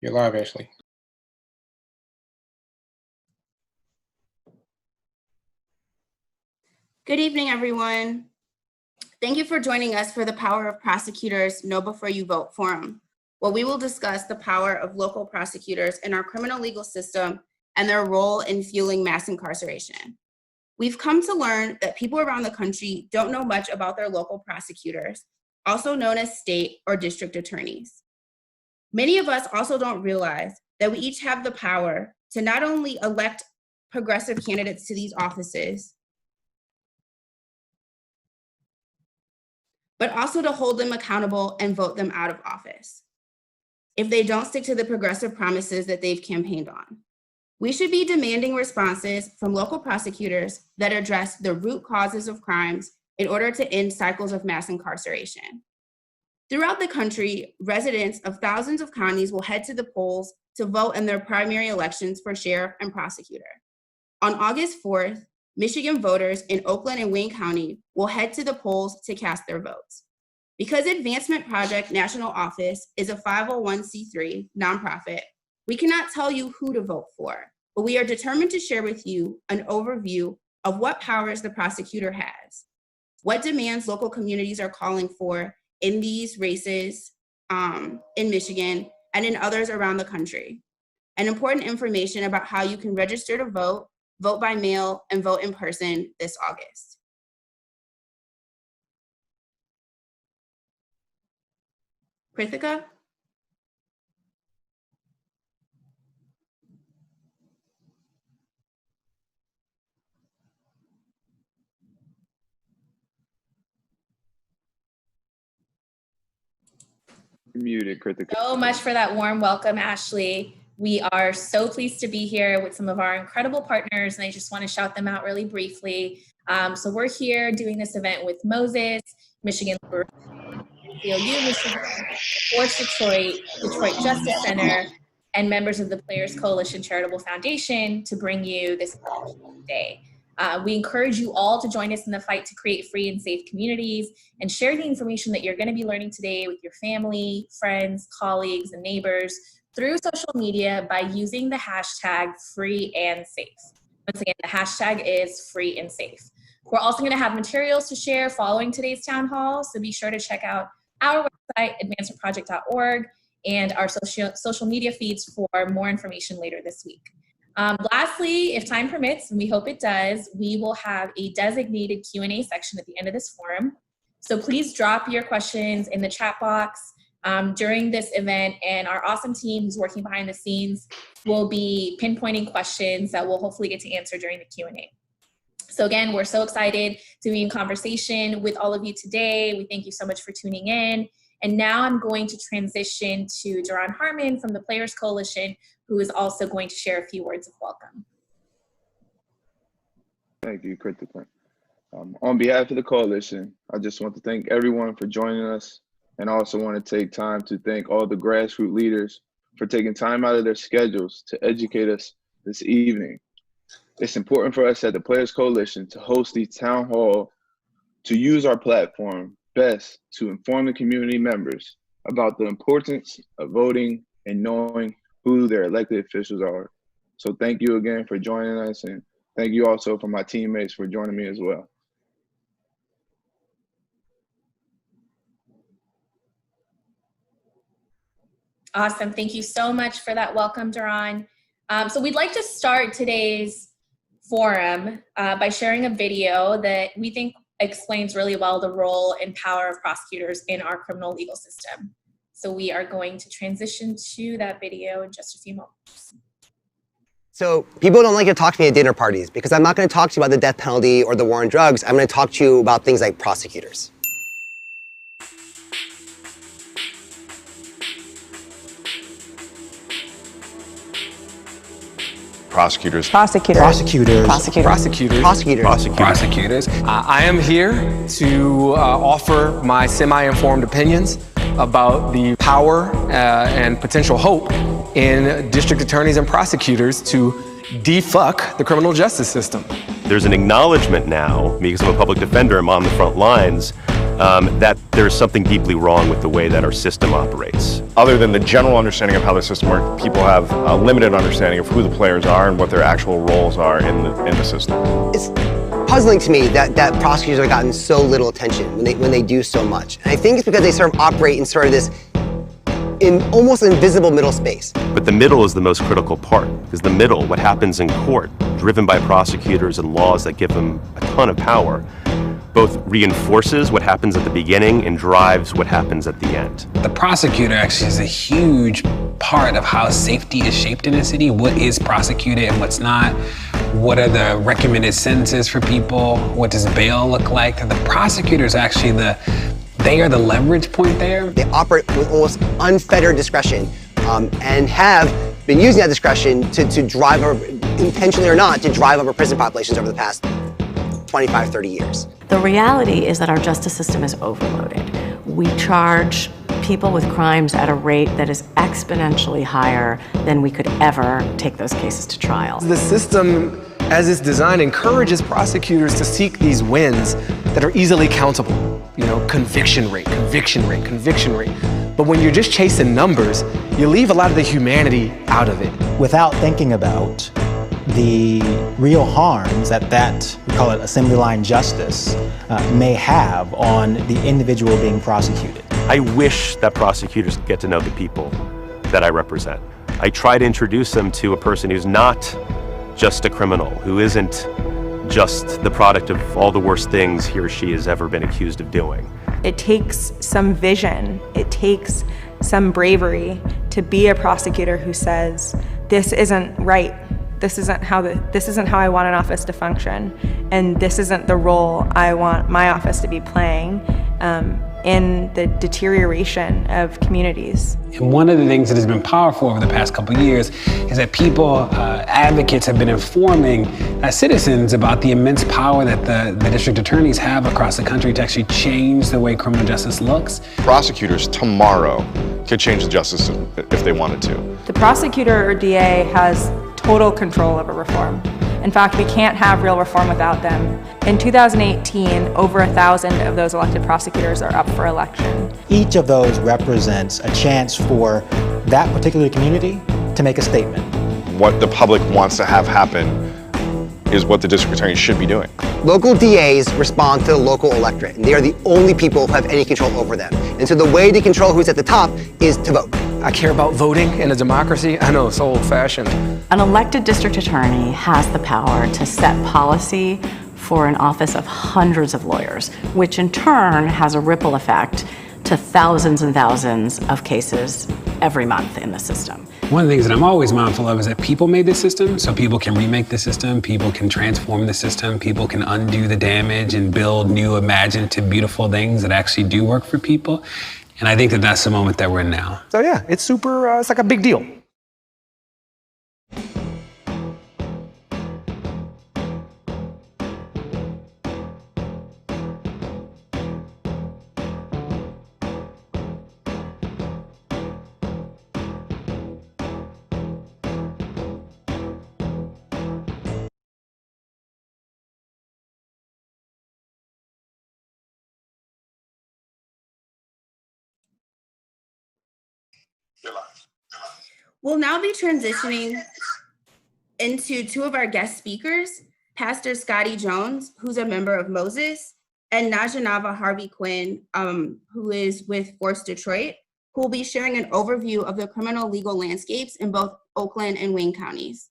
You're live, Ashley. Good evening, everyone. Thank you for joining us for the Power of Prosecutors Know Before You Vote Forum, where we will discuss the power of local prosecutors in our criminal legal system and their role in fueling mass incarceration. We've come to learn that people around the country don't know much about their local prosecutors, also known as state or district attorneys. Many of us also don't realize that we each have the power to not only elect progressive candidates to these offices, but also to hold them accountable and vote them out of office if they don't stick to the progressive promises that they've campaigned on. We should be demanding responses from local prosecutors that address the root causes of crimes in order to end cycles of mass incarceration. Throughout the country, residents of thousands of counties will head to the polls to vote in their primary elections for sheriff and prosecutor. On August 4th, Michigan voters in Oakland and Wayne County will head to the polls to cast their votes. Because Advancement Project National Office is a 501c3 nonprofit, we cannot tell you who to vote for, but we are determined to share with you an overview of what powers the prosecutor has, what demands local communities are calling for in these races in Michigan and in others around the country, and important information about how you can register to vote, vote by mail, and vote in person this August. Krithika? You're muted, Krithika. So much for that warm welcome, Ashley. We are so pleased to be here with some of our incredible partners, and I just want to shout them out really briefly. So we're here doing this event with Moses, Michigan ACLU of Michigan, Force Detroit, Detroit Justice Center, and members of the Players Coalition Charitable Foundation to bring you this day. We encourage you all to join us in the fight to create free and safe communities and share the information that you're going to be learning today with your family, friends, colleagues, and neighbors through social media by using the hashtag free and safe. Once again, the hashtag is free and safe. We're also going to have materials to share following today's town hall, so be sure to check out our website, advancementproject.org, and our social media feeds for more information later this week. Lastly, if time permits, and we hope it does, we will have a designated Q&A section at the end of this forum. So please drop your questions in the chat box during this event, and our awesome team who's working behind the scenes will be pinpointing questions that we'll hopefully get to answer during the Q&A. So again, we're so excited to be in conversation with all of you today. We thank you so much for tuning in. And now I'm going to transition to Duran Harmon from the Players Coalition, who is also going to share a few words of welcome. Thank you, Krithika. On behalf of the coalition, I just want to thank everyone for joining us, and I also want to take time to thank all the grassroots leaders for taking time out of their schedules to educate us this evening. It's important for us at the Players Coalition to host these town hall, to use our platform best to inform the community members about the importance of voting and knowing who their elected officials are. So thank you again for joining us, and thank you also for my teammates for joining me as well. Awesome, thank you so much for that welcome, Duran. So we'd like to start today's forum by sharing a video that we think explains really well the role and power of prosecutors in our criminal legal system. So we are going to transition to that video in just a few moments. So people don't like to talk to me at dinner parties because I'm not going to talk to you about the death penalty or the war on drugs. I'm going to talk to you about things like prosecutors. Prosecutors. Prosecutors. Prosecutors. Prosecutors. Prosecutors. Prosecutors. Prosecutors. I am here to offer my semi-informed opinions about the power and potential hope in district attorneys and prosecutors to defuck the criminal justice system. There's an acknowledgement now, because I'm a public defender, I'm on the front lines, that there's something deeply wrong with the way that our system operates. other than the general understanding of how the system works, people have a limited understanding of who the players are and what their actual roles are in the system. It's puzzling to me that prosecutors have gotten so little attention when they do so much. And I think it's because they sort of operate in sort of this almost invisible middle space. But the middle is the most critical part, because the middle, what happens in court, driven by prosecutors and laws that give them a ton of power, both reinforces what happens at the beginning and drives what happens at the end. The prosecutor actually is a huge part of how safety is shaped in a city. What is prosecuted and what's not? What are the recommended sentences for people? What does bail look like? The prosecutor's actually they are the leverage point there. They operate with almost unfettered discretion and have been using that discretion to drive, intentionally or not, to drive up our prison populations over the past 25, 30 years. The reality is that our justice system is overloaded. We charge people with crimes at a rate that is exponentially higher than we could ever take those cases to trial. The system, as it's designed, encourages prosecutors to seek these wins that are easily countable. You know, conviction rate. But when you're just chasing numbers, you leave a lot of the humanity out of it. Without thinking about the real harms that we call it assembly line justice, may have on the individual being prosecuted. I wish that prosecutors get to know the people that I represent. I try to introduce them to a person who's not just a criminal, who isn't just the product of all the worst things he or she has ever been accused of doing. It takes some vision, it takes some bravery to be a prosecutor who says, this isn't right. This isn't how I want an office to function, and this isn't the role I want my office to be playing in the deterioration of communities. And one of the things that has been powerful over the past couple of years is that people, advocates have been informing citizens about the immense power that the district attorneys have across the country to actually change the way criminal justice looks. Prosecutors tomorrow could change the justice system if they wanted to. The prosecutor or DA has total control over reform. In fact, we can't have real reform without them. In 2018, over 1,000 of those elected prosecutors are up for election. Each of those represents a chance for that particular community to make a statement. What the public wants to have happen is what the district attorney should be doing. Local DAs respond to the local electorate, and they are the only people who have any control over them. And so the way to control who's at the top is to vote. I care about voting in a democracy. I know, it's so old-fashioned. An elected district attorney has the power to set policy for an office of hundreds of lawyers, which in turn has a ripple effect to thousands and thousands of cases every month in the system. One of the things that I'm always mindful of is that people made this system, so people can remake the system, people can transform the system, people can undo the damage and build new, imaginative, beautiful things that actually do work for people. And I think that that's the moment that we're in now. So yeah, it's super, it's like a big deal. We'll now be transitioning into two of our guest speakers, Pastor Scotty Jones, who's a member of Moses, and Najanava Harvey Quinn, who is with Force Detroit, who will be sharing an overview of the criminal legal landscapes in both Oakland and Wayne counties.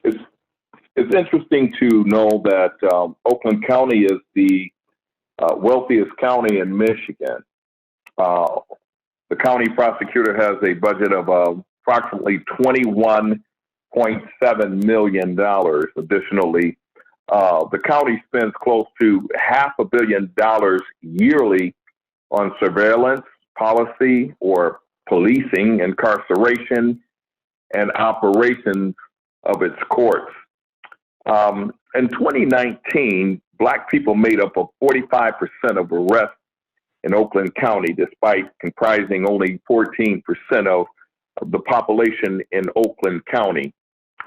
It's interesting to know that Oakland County is the wealthiest county in Michigan. The county prosecutor has a budget of approximately $21.7 million. Additionally, the county spends close to $500 million yearly on surveillance, policy, or policing, incarceration, and operations of its courts. In 2019, Black people made up of 45% of arrests in Oakland County, despite comprising only 14% of the population in Oakland County.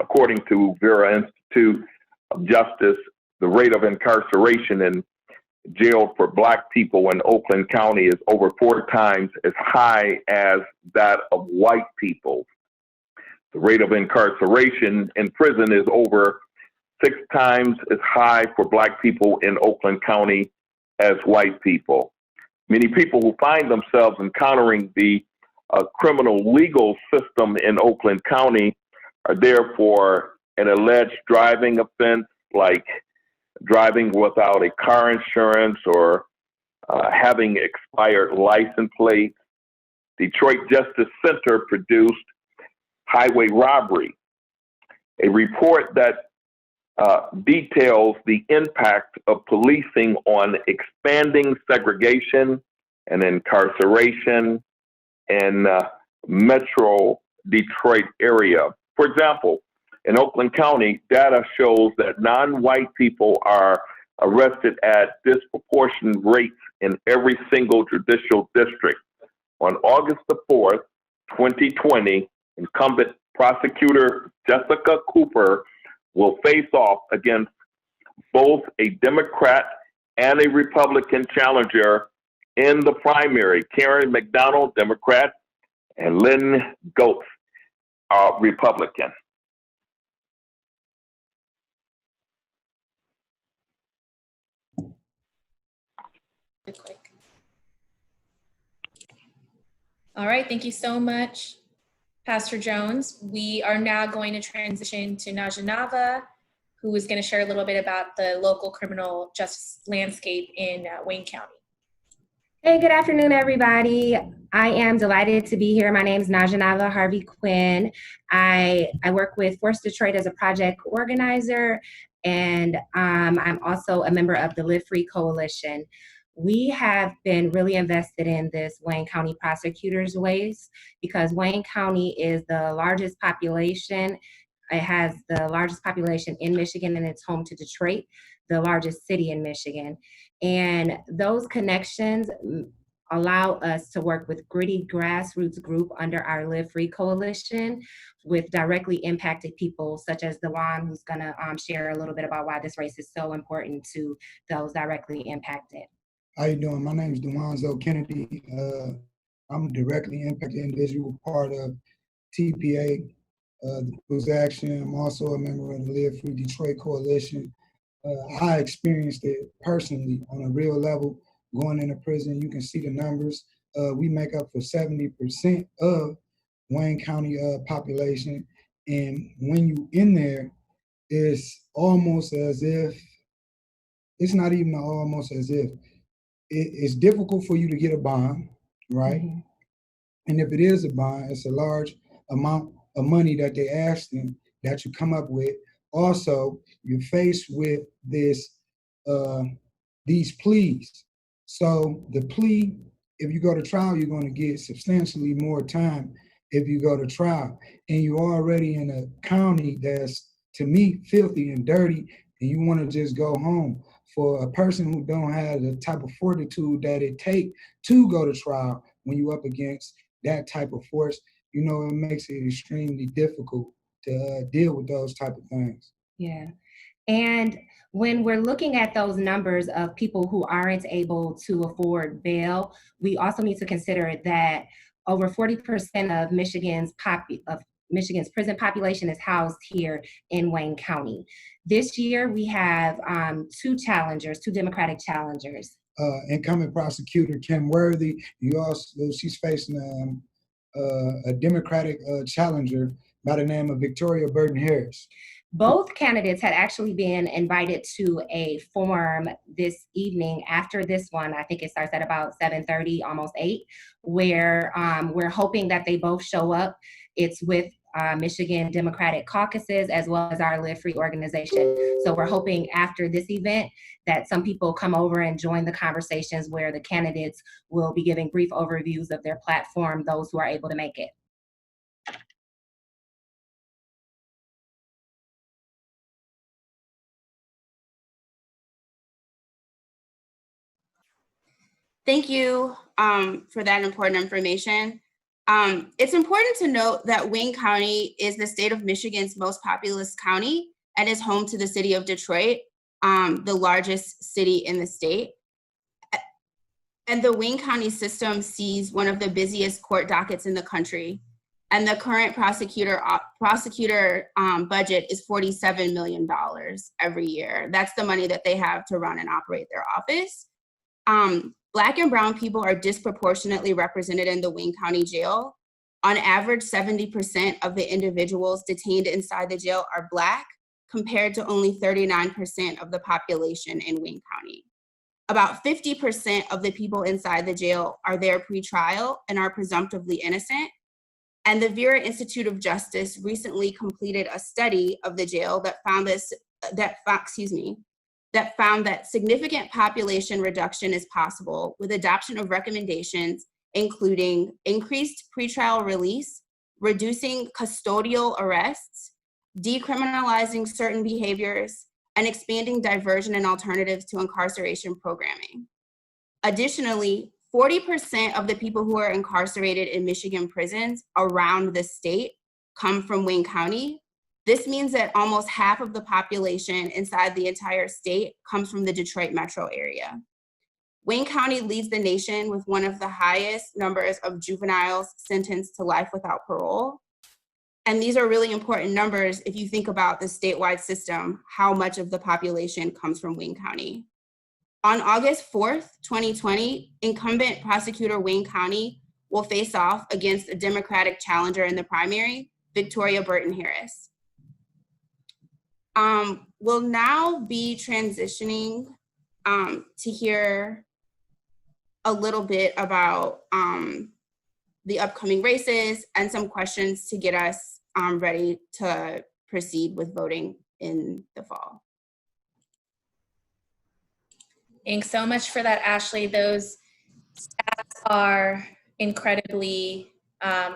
According to Vera Institute of Justice, the rate of incarceration in jail for Black people in Oakland County is over 4 times as high as that of white people. The rate of incarceration in prison is over 6 times as high for Black people in Oakland County as white people. Many people who find themselves encountering the criminal legal system in Oakland County are there for an alleged driving offense, like driving without a car insurance or having expired license plates. Detroit Justice Center produced Highway Robbery, a report that details the impact of policing on expanding segregation and incarceration in Metro Detroit area. For example, in Oakland County, data shows that non-white people are arrested at disproportionate rates in every single judicial district. On August the 4th, 2020, incumbent prosecutor Jessica Cooper will face off against both a Democrat and a Republican challenger in the primary, Karen McDonald, Democrat, and Lynn Goetz, Republican. All right, thank you so much, Pastor Jones. We are now going to transition to Naja Nava, who is going to share a little bit about the local criminal justice landscape in Wayne County. Hey, good afternoon, everybody. I am delighted to be here. My name is Naja Nava Harvey Quinn. I work with Force Detroit as a project organizer, and I'm also a member of the Live Free Coalition. We have been really invested in this Wayne County prosecutors' ways because Wayne County is the largest population. It has the largest population in Michigan, and it's home to Detroit, the largest city in Michigan. And those connections allow us to work with gritty grassroots group under our Live Free Coalition with directly impacted people such as Dewan, who's gonna share a little bit about why this race is so important to those directly impacted. How you doing? My name is Dewanzo Kennedy. I'm a directly impacted individual, part of TPA, the Blues Action. I'm also a member of the Live Free Detroit Coalition. I experienced it personally on a real level, going into prison. You can see the numbers. We make up for 70% of Wayne County population. And when you in there, it's almost as if, it's not even almost as if, it's difficult for you to get a bond, right? Mm-hmm. And if it is a bond, it's a large amount of money that they ask them that you come up with. Also, you're faced with this, these pleas. So the plea, if you go to trial, you're going to get substantially more time if you go to trial. And you're already in a county that's, to me, filthy and dirty, and you want to just go home. For a person who don't have the type of fortitude that it takes to go to trial, when you're up against that type of force, you know, it makes it extremely difficult to deal with those type of things. Yeah. And when we're looking at those numbers of people who aren't able to afford bail, we also need to consider that over 40% of Michigan's prison population is housed here in Wayne County. This year, we have two Democratic challengers. Incumbent prosecutor Kim Worthy, she's facing a Democratic challenger by the name of Victoria Burton Harris. Both candidates had actually been invited to a forum this evening after this one. I think it starts at about 7:30, almost 8, where we're hoping that they both show up. It's with Michigan Democratic caucuses as well as our Live Free organization. So we're hoping after this event that some people come over and join the conversations where the candidates will be giving brief overviews of their platform, those who are able to make it. Thank you for that important information. It's important to note that Wayne County is the state of Michigan's most populous county and is home to the city of Detroit, the largest city in the state. And the Wayne County system sees one of the busiest court dockets in the country. And the current prosecutor budget is $47 million every year. That's the money that they have to run and operate their office. Black and brown people are disproportionately represented in the Wayne County Jail. On average, 70% of the individuals detained inside the jail are Black, compared to only 39% of the population in Wayne County. About 50% of the people inside the jail are there pre-trial and are presumptively innocent. And the Vera Institute of Justice recently completed a study of the jail that found that significant population reduction is possible with adoption of recommendations, including increased pretrial release, reducing custodial arrests, decriminalizing certain behaviors, and expanding diversion and alternatives to incarceration programming. Additionally, 40% of the people who are incarcerated in Michigan prisons around the state come from Wayne County. This means that almost half of the population inside the entire state comes from the Detroit metro area. Wayne County leads the nation with one of the highest numbers of juveniles sentenced to life without parole. And these are really important numbers if you think about the statewide system, how much of the population comes from Wayne County. On August 4th, 2020, incumbent prosecutor Wayne County will face off against a Democratic challenger in the primary, Victoria Burton Harris. We'll now be transitioning to hear a little bit about the upcoming races and some questions to get us ready to proceed with voting in the fall. Thanks so much for that, Ashley. Those stats are incredibly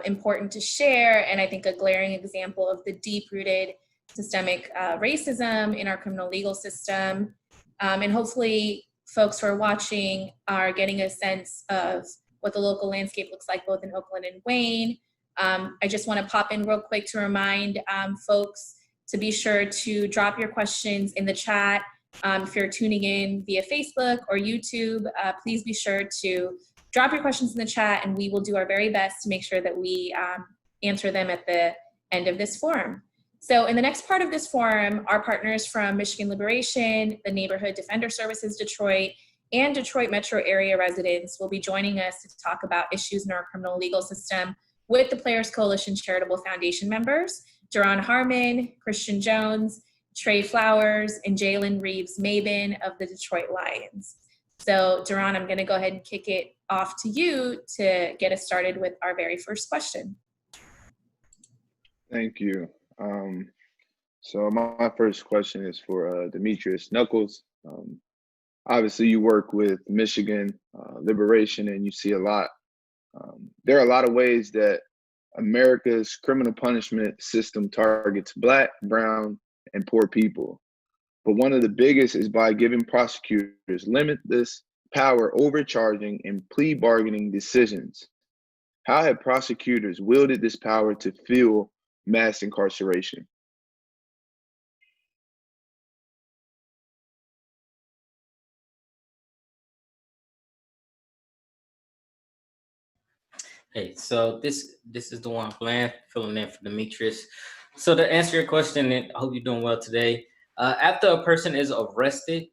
important to share, and I think a glaring example of the deep-rooted systemic racism in our criminal legal system. And hopefully folks who are watching are getting a sense of what the local landscape looks like both in Oakland and Wayne. I just want to pop in real quick to remind folks to be sure to drop your questions in the chat. If you're tuning in via Facebook or YouTube, please be sure to drop your questions in the chat and we will do our very best to make sure that we answer them at the end of this forum. So in the next part of this forum, our partners from Michigan Liberation, the Neighborhood Defender Services Detroit, and Detroit metro area residents will be joining us to talk about issues in our criminal legal system with the Players Coalition Charitable Foundation members, Jaron Harmon, Christian Jones, Trey Flowers, and Jalen Reeves-Maben of the Detroit Lions. So Jaron, I'm gonna go ahead and kick it off to you to get us started with our very first question. Thank you. So my first question is for Demetrius Knuckles. Obviously you work with Michigan Liberation and you see a lot. There are a lot of ways that America's criminal punishment system targets Black, brown, and poor people. But one of the biggest is by giving prosecutors limitless power overcharging and plea bargaining decisions. How have prosecutors wielded this power to fuel mass incarceration? Hey, so this is Dewan Bland filling in for Demetrius. So to answer your question, and I hope you're doing well today. After a person is arrested,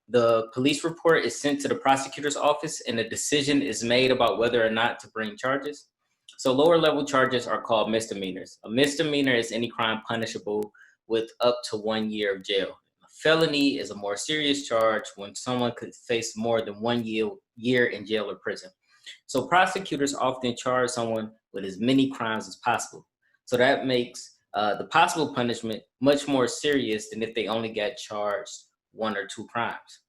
the police report is sent to the prosecutor's office and a decision is made about whether or not to bring charges. So lower level charges are called misdemeanors. A misdemeanor is any crime punishable with up to 1 year of jail. A felony is a more serious charge when someone could face more than 1 year in jail or prison. So prosecutors often charge someone with as many crimes as possible. So that makes the possible punishment much more serious than if they only got charged 1 or 2 crimes.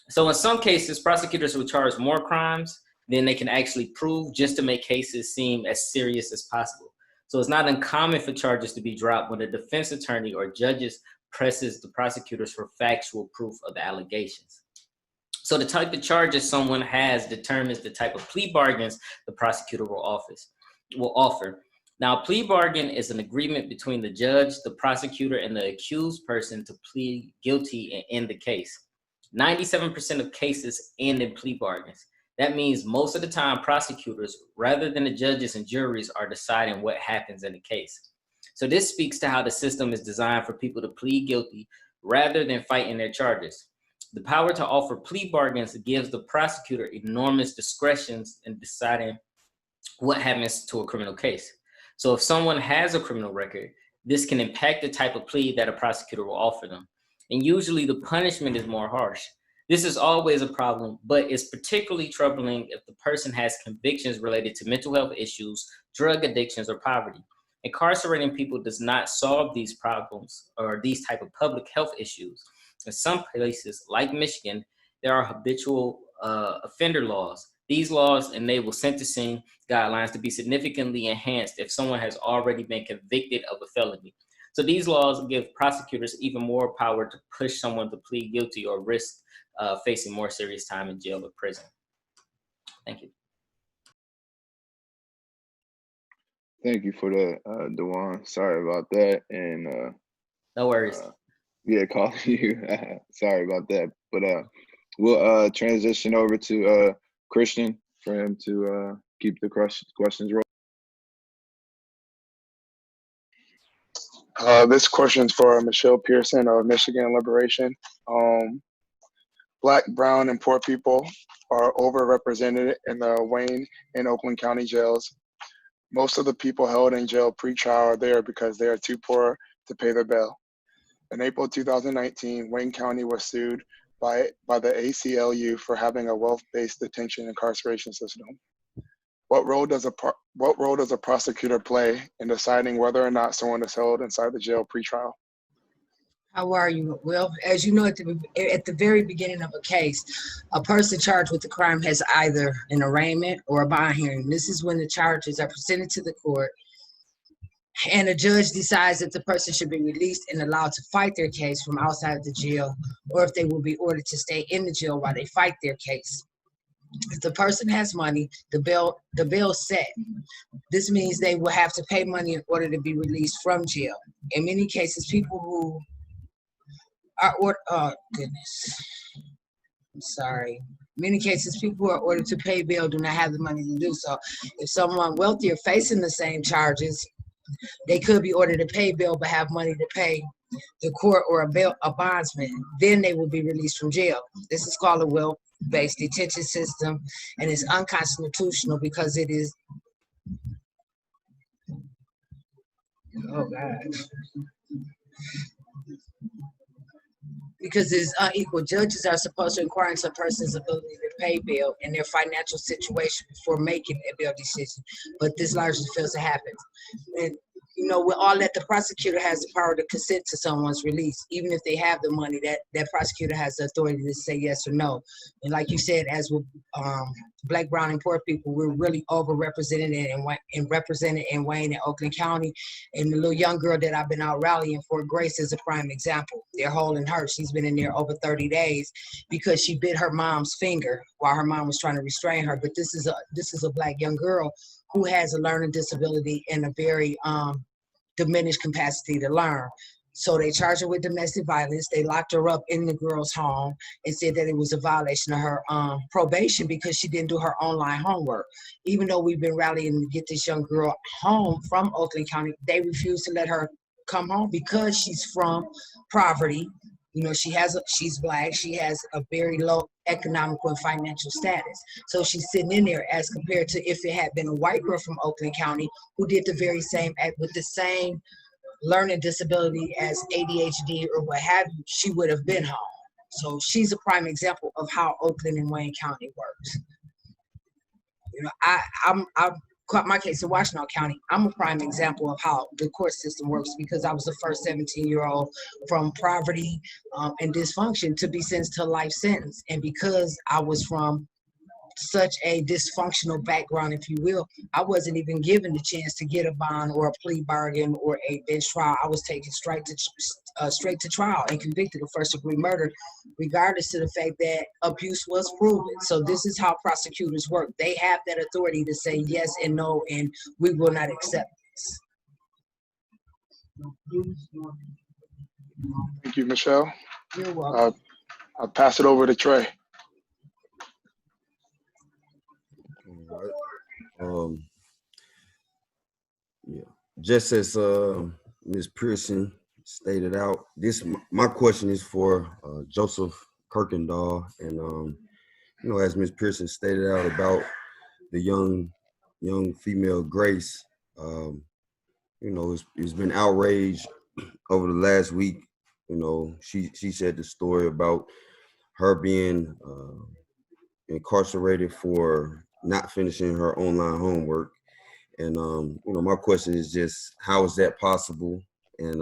So in some cases, prosecutors will charge more crimes than they can actually prove just to make cases seem as serious as possible. So it's not uncommon for charges to be dropped when a defense attorney or judges presses the prosecutors for factual proof of the allegations. So the type of charges someone has determines the type of plea bargains the prosecutor will offer. Now, a plea bargain is an agreement between the judge, the prosecutor, and the accused person to plead guilty and end the case. 97% of cases end in plea bargains. That means most of the time prosecutors, rather than the judges and juries, are deciding what happens in the case. So this speaks to how the system is designed for people to plead guilty rather than fighting their charges. The power to offer plea bargains gives the prosecutor enormous discretion in deciding what happens to a criminal case. So if someone has a criminal record, this can impact the type of plea that a prosecutor will offer them. And usually the punishment is more harsh. This is always a problem, but it's particularly troubling if the person has convictions related to mental health issues, drug addictions, or poverty. Incarcerating people does not solve these problems or these type of public health issues. In some places, like Michigan, there are habitual offender laws. These laws enable sentencing guidelines to be significantly enhanced if someone has already been convicted of a felony. So these laws give prosecutors even more power to push someone to plead guilty or risk facing more serious time in jail or prison. Thank you. Thank you for that, Dewan. Sorry about that. And no worries. Yeah, calling you. Sorry about that. But we'll transition over to Christian for him to keep the questions rolling. This question's for Michelle Pearson of Michigan Liberation. Black, brown, and poor people are overrepresented in the Wayne and Oakland County jails. Most of the people held in jail pre-trial are there because they are too poor to pay their bail. In April 2019, Wayne County was sued by the ACLU for having a wealth-based detention incarceration system. What role does a prosecutor play in deciding whether or not someone is held inside the jail pretrial? How are you? Well, as you know, at the very beginning of a case, a person charged with the crime has either an arraignment or a bond hearing. This is when the charges are presented to the court and a judge decides that the person should be released and allowed to fight their case from outside the jail, or if they will be ordered to stay in the jail while they fight their case. If the person has money, the bill's set. This means they will have to pay money in order to be released from jail. In many cases, people who are many cases, people who are ordered to pay bail do not have the money to do so. If someone wealthier facing the same charges, they could be ordered to pay bail but have money to pay the court or a bondsman. Then they will be released from jail. This is called a wealth-based detention system, and it's unconstitutional because it is. Oh God. Because it's unequal. Judges are supposed to inquire into a person's ability to pay bail and their financial situation before making a bail decision, but this largely fails to happen. And you know, with all that, the prosecutor has the power to consent to someone's release. Even if they have the money, that prosecutor has the authority to say yes or no. And like you said, as with Black, brown, and poor people, we're really overrepresented and represented in Wayne and Oakland County. And the little young girl that I've been out rallying for, Grace, is a prime example. They're holding her. She's been in there over 30 days because she bit her mom's finger while her mom was trying to restrain her. But this is a Black young girl who has a learning disability and a very diminished capacity to learn. So they charged her with domestic violence. They locked her up in the girl's home and said that it was a violation of her probation because she didn't do her online homework. Even though we've been rallying to get this young girl home from Oakland County, they refused to let her come home because she's from poverty. You know, she's Black, she has a very low economical and financial status. So she's sitting in there as compared to if it had been a white girl from Oakland County who did the very same act with the same learning disability as ADHD or what have you, she would have been home. So she's a prime example of how Oakland and Wayne County works. You know, I caught my case in Washtenaw County. I'm a prime example of how the court system works because I was the first 17-year-old from poverty and dysfunction to be sentenced to a life sentence. And because I was from such a dysfunctional background, if you will, I wasn't even given the chance to get a bond or a plea bargain or a bench trial. I was taken straight to trial and convicted of first-degree murder, regardless to the fact that abuse was proven. So this is how prosecutors work. They have that authority to say yes and no, and we will not accept this. Thank you, Michelle. You're welcome. I'll pass it over to Trey. Yeah, just as Ms. Pearson stated out, my question is for Joseph Kirkendall, and as Ms. Pearson stated out about the young female Grace, it's been outraged over the last week. She said the story about her being incarcerated for not finishing her online homework. And, my question is just, how is that possible? And,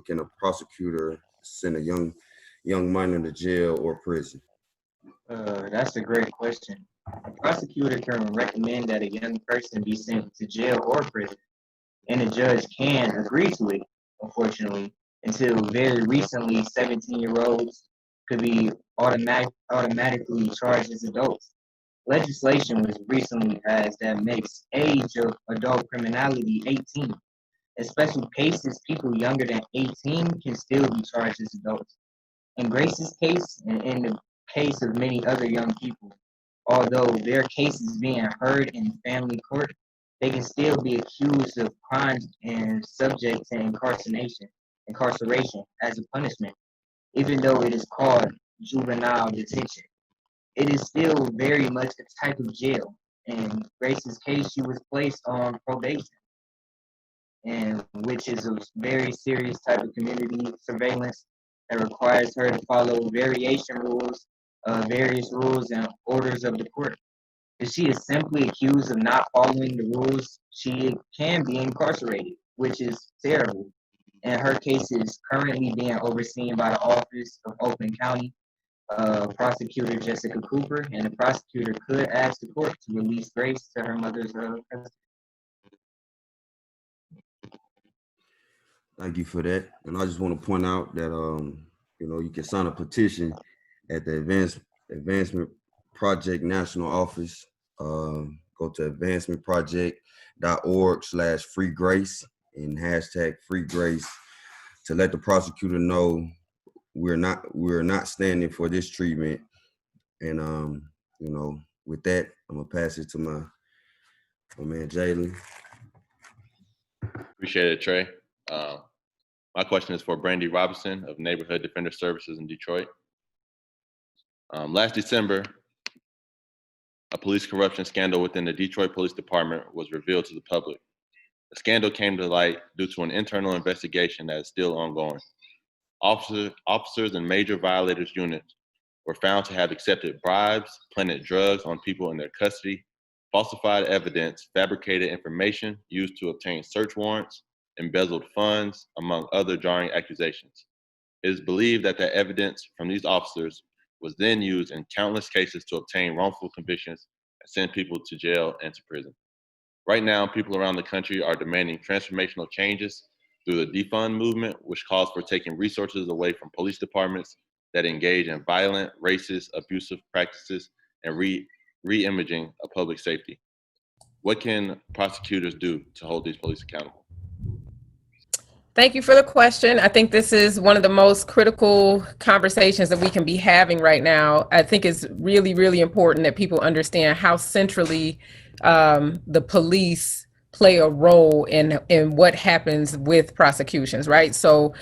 can a prosecutor send a young minor to jail or prison? That's a great question. A prosecutor can recommend that a young person be sent to jail or prison, and a judge can agree to it, unfortunately. Until very recently, 17-year-olds could be automatically charged as adults. Legislation was recently passed that makes age of adult criminality 18. In special cases, people younger than 18 can still be charged as adults. In Grace's case, and in the case of many other young people, although their case is being heard in family court, they can still be accused of crimes and subject to incarceration as a punishment, even though it is called juvenile detention. It is still very much a type of jail. In Grace's case, she was placed on probation, and which is a very serious type of community surveillance that requires her to follow various rules and orders of the court. If she is simply accused of not following the rules, she can be incarcerated, which is terrible. And her case is currently being overseen by the Office of Oakland County Prosecutor Jessica Cooper, and the prosecutor could ask the court to release Grace to her mother's custody. Thank you for that. And I just want to point out that you can sign a petition at the Advancement Project National Office. Go to advancementproject.org/freegrace and #freegrace to let the prosecutor know we're not standing for this treatment. And with that, I'm gonna pass it to my man Jalen. Appreciate it, Trey. My question is for Brandy Robinson of Neighborhood Defender Services in Detroit. Last December, a police corruption scandal within the Detroit Police Department was revealed to the public. The scandal came to light due to an internal investigation that is still ongoing. Officers in major violators units were found to have accepted bribes, planted drugs on people in their custody, falsified evidence, fabricated information used to obtain search warrants, embezzled funds, among other jarring accusations. It is believed that the evidence from these officers was then used in countless cases to obtain wrongful convictions and send people to jail and to prison. Right now, people around the country are demanding transformational changes through the defund movement, which calls for taking resources away from police departments that engage in violent, racist, abusive practices and re-imaging of public safety. What can prosecutors do to hold these police accountable? Thank you for the question. I think this is one of the most critical conversations that we can be having right now. I think it's really, really important that people understand how centrally the police play a role in what happens with prosecutions, right? So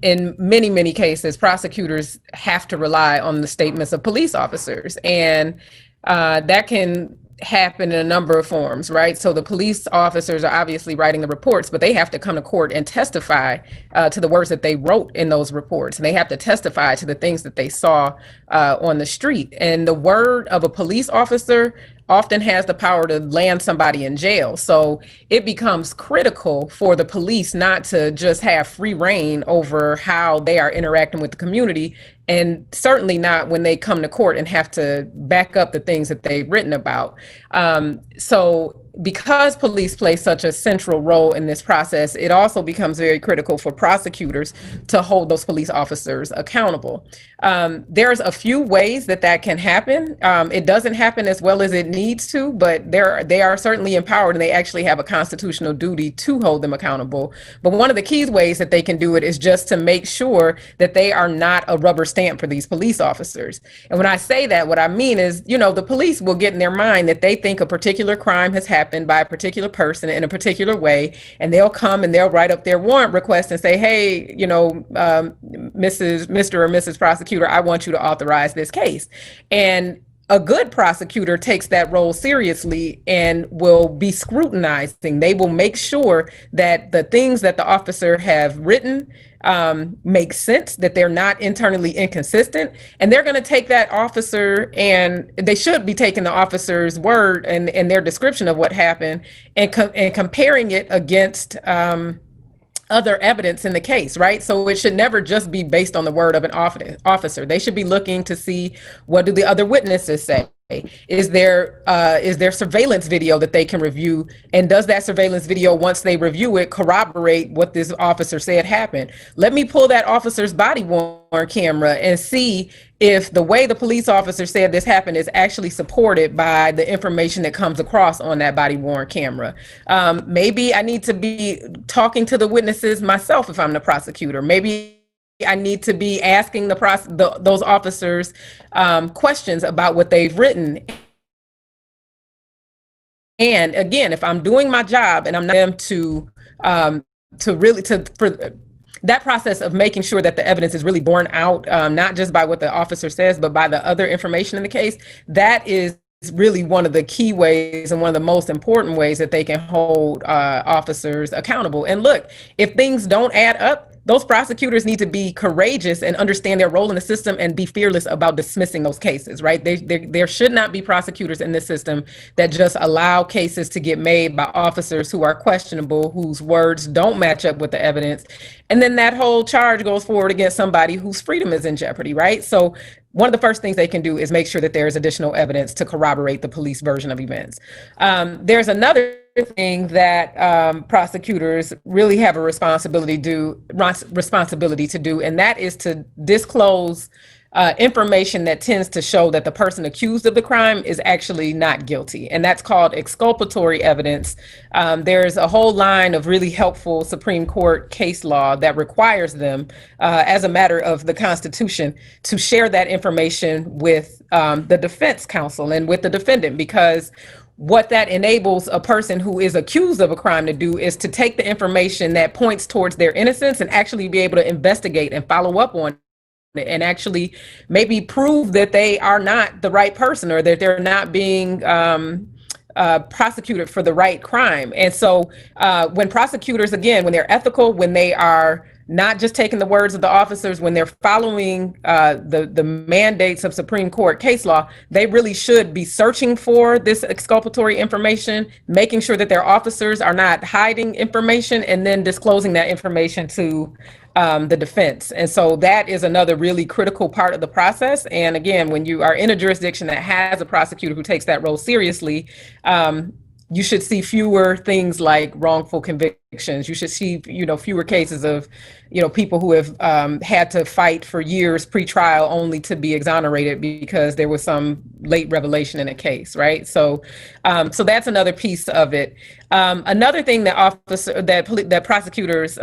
in many, many cases, prosecutors have to rely on the statements of police officers, and that can happen in a number of forms, right? So the police officers are obviously writing the reports, but they have to come to court and testify to the words that they wrote in those reports. And they have to testify to the things that they saw on the street. And the word of a police officer often has the power to land somebody in jail. So it becomes critical for the police not to just have free reign over how they are interacting with the community and certainly not when they come to court and have to back up the things that they've written about. So because police play such a central role in this process, it also becomes very critical for prosecutors to hold those police officers accountable. There's a few ways that can happen. It doesn't happen as well as it needs to, but they are certainly empowered, and they actually have a constitutional duty to hold them accountable. But one of the key ways that they can do it is just to make sure that they are not a rubber stamp for these police officers. And when I say that, what I mean is, the police will get in their mind that they think a particular crime has happened by a particular person in a particular way, and they'll come and they'll write up their warrant request and say, hey, Mr. or Mrs. Prosecutor, I want you to authorize this case. And a good prosecutor takes that role seriously and will be scrutinizing. They will make sure that the things that the officer have written make sense, that they're not internally inconsistent, and they're going to take that officer, and they should be taking the officer's word and their description of what happened and comparing it against other evidence in the case, right? So it should never just be based on the word of an officer. They should be looking to see, what do the other witnesses say? Is there surveillance video that they can review? And does that surveillance video, once they review it, corroborate what this officer said happened? Let me pull that officer's body worn camera and see if the way the police officer said this happened is actually supported by the information that comes across on that body worn camera. Maybe I need to be talking to the witnesses myself if I'm the prosecutor. Maybe I need to be asking those officers questions about what they've written. And again, if I'm doing my job and I'm not them for that process of making sure that the evidence is really borne out, not just by what the officer says, but by the other information in the case, that is really one of the key ways and one of the most important ways that they can hold officers accountable. And look, if things don't add up, those prosecutors need to be courageous and understand their role in the system and be fearless about dismissing those cases, right? There should not be prosecutors in this system that just allow cases to get made by officers who are questionable, whose words don't match up with the evidence. And then that whole charge goes forward against somebody whose freedom is in jeopardy, right? So one of the first things they can do is make sure that there is additional evidence to corroborate the police version of events. There's another thing that prosecutors really have a responsibility to do, and that is to disclose information that tends to show that the person accused of the crime is actually not guilty. And that's called exculpatory evidence. There's a whole line of really helpful Supreme Court case law that requires them, as a matter of the Constitution, to share that information with the defense counsel and with the defendant, because what that enables a person who is accused of a crime to do is to take the information that points towards their innocence and actually be able to investigate and follow up on it and actually maybe prove that they are not the right person or that they're not being prosecuted for the right crime. And so when prosecutors, again, when they're ethical, when they are not just taking the words of the officers, when they're following the mandates of Supreme Court case law, they really should be searching for this exculpatory information, making sure that their officers are not hiding information, and then disclosing that information to the defense. And so that is another really critical part of the process. And again, when you are in a jurisdiction that has a prosecutor who takes that role seriously, you should see fewer things like wrongful convictions. You should see, fewer cases of, people who have had to fight for years pre-trial only to be exonerated because there was some late revelation in a case, right? So that's another piece of it. Another thing that prosecutors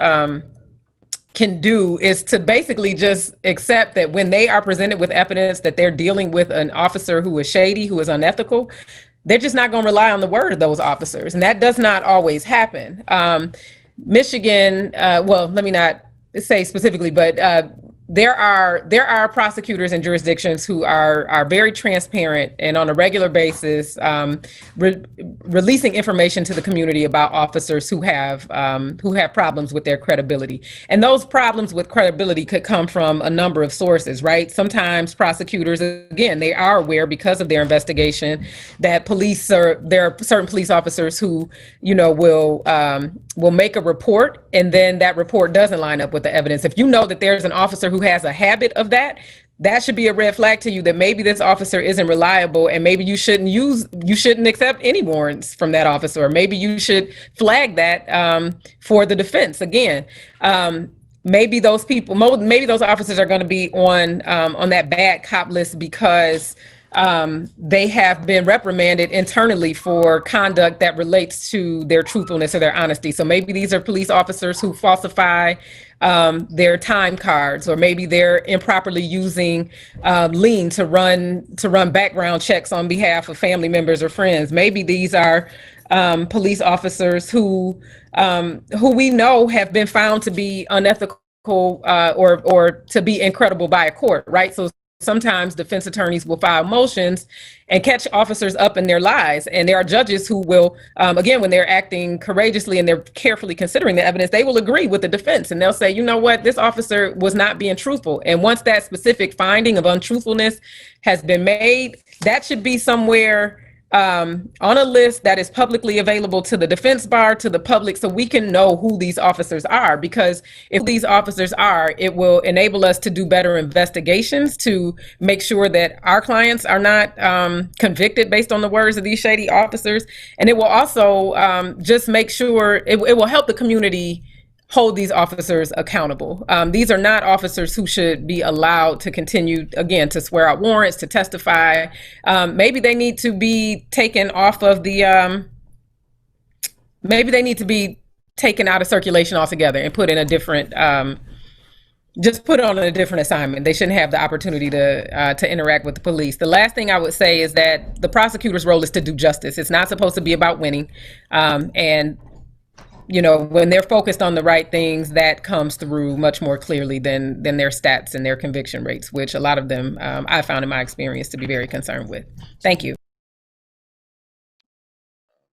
can do is to basically just accept that when they are presented with evidence that they're dealing with an officer who is shady, who is unethical, they're just not going to rely on the word of those officers. And that does not always happen. Michigan, well, let me not say specifically, but there are prosecutors in jurisdictions who are very transparent and on a regular basis releasing information to the community about officers who have problems with their credibility. And those problems with credibility could come from a number of sources, right? Sometimes prosecutors, again, they are aware because of their investigation that there are certain police officers who, will make a report and then that report doesn't line up with the evidence. If you know that there's an officer who has a habit of that, that should be a red flag to you that maybe this officer isn't reliable, and maybe you shouldn't accept any warrants from that officer, or maybe you should flag that for the defense. Again, maybe those officers are going to be on that bad cop list because they have been reprimanded internally for conduct that relates to their truthfulness or their honesty. So maybe these are police officers who falsify their time cards, or maybe they're improperly using lien to run background checks on behalf of family members or friends. Maybe these are police officers who we know have been found to be unethical or to be incredible by a court, right? So sometimes defense attorneys will file motions and catch officers up in their lies. And there are judges who will, again, when they're acting courageously and they're carefully considering the evidence, they will agree with the defense. And they'll say, you know what, this officer was not being truthful. And once that specific finding of untruthfulness has been made, that should be somewhere on a list that is publicly available to the defense bar, to the public, so we can know who these officers are. Because if these officers are, it will enable us to do better investigations to make sure that our clients are not convicted based on the words of these shady officers. And it will also just make sure it will help the community hold these officers accountable. These are not officers who should be allowed to continue, again, to swear out warrants, to testify. Maybe they need to be taken off of the, maybe they need to be taken out of circulation altogether and put in a different, just put on a different assignment. They shouldn't have the opportunity to interact with the police. The last thing I would say is that the prosecutor's role is to do justice. It's not supposed to be about winning. And you know, when they're focused on the right things, that comes through much more clearly than their stats and their conviction rates, which a lot of them I found in my experience to be very concerned with. Thank you.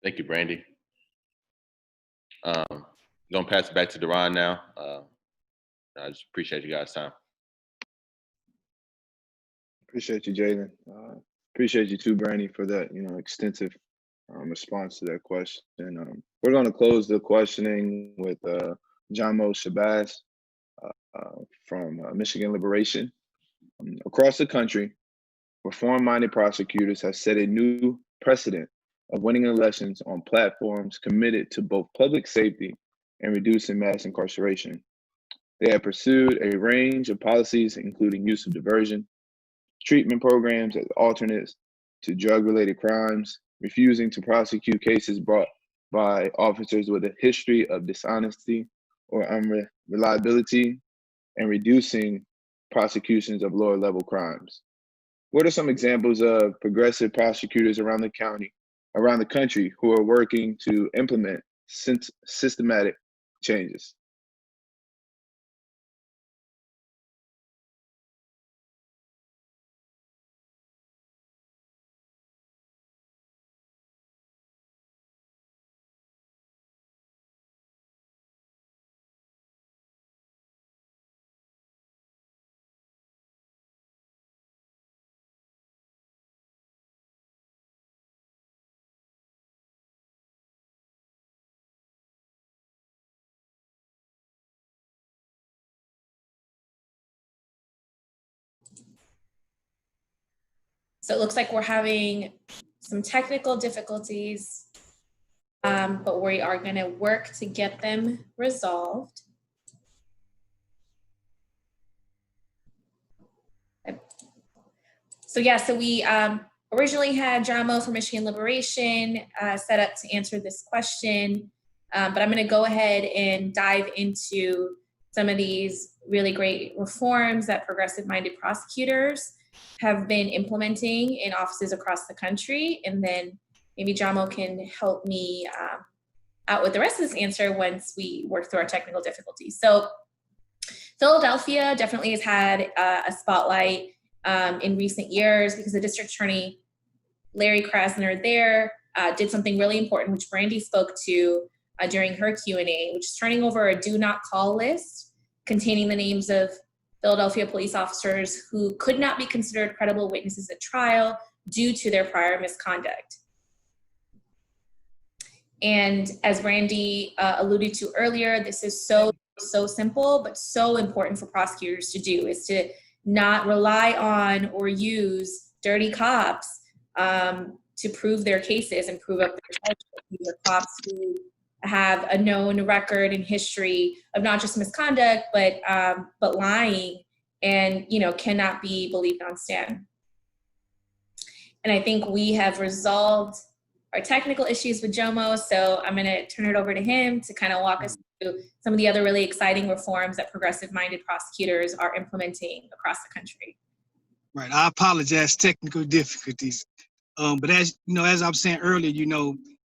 Thank you, Brandy. Gonna pass it back to Deron now. I just appreciate you guys' time. Appreciate you, Jalen. Appreciate you too, Brandy, for that, extensive response to that question. We're going to close the questioning with Jamo Shabazz from Michigan Liberation. Across the country, reform-minded prosecutors have set a new precedent of winning elections on platforms committed to both public safety and reducing mass incarceration. They have pursued a range of policies, including use of diversion, treatment programs as alternates to drug-related crimes, refusing to prosecute cases brought by officers with a history of dishonesty or unreliability, and reducing prosecutions of lower-level crimes. What are some examples of progressive prosecutors around the country who are working to implement systematic changes? So it looks like we're having some technical difficulties, but we are going to work to get them resolved. So yeah, so we originally had Jamo from Michigan Liberation set up to answer this question, but I'm going to go ahead and dive into some of these really great reforms that progressive-minded prosecutors have been implementing in offices across the country. And then maybe Jamo can help me out with the rest of this answer once we work through our technical difficulties. So Philadelphia definitely has had a spotlight in recent years because the district attorney, Larry Krasner there, did something really important, which Brandy spoke to during her Q&A, which is turning over a do not call list containing the names of Philadelphia police officers who could not be considered credible witnesses at trial due to their prior misconduct. And as Brandy alluded to earlier, this is so simple, but so important for prosecutors to do, is to not rely on or use dirty cops to prove their cases and prove up their charges. These are cops who have a known record and history of not just misconduct, but lying, and cannot be believed on stand. And I think we have resolved our technical issues with Jomo, so I'm going to turn it over to him to kind of walk us through some of the other really exciting reforms that progressive-minded prosecutors are implementing across the country. Right, I apologize, technical difficulties. But as I was saying earlier,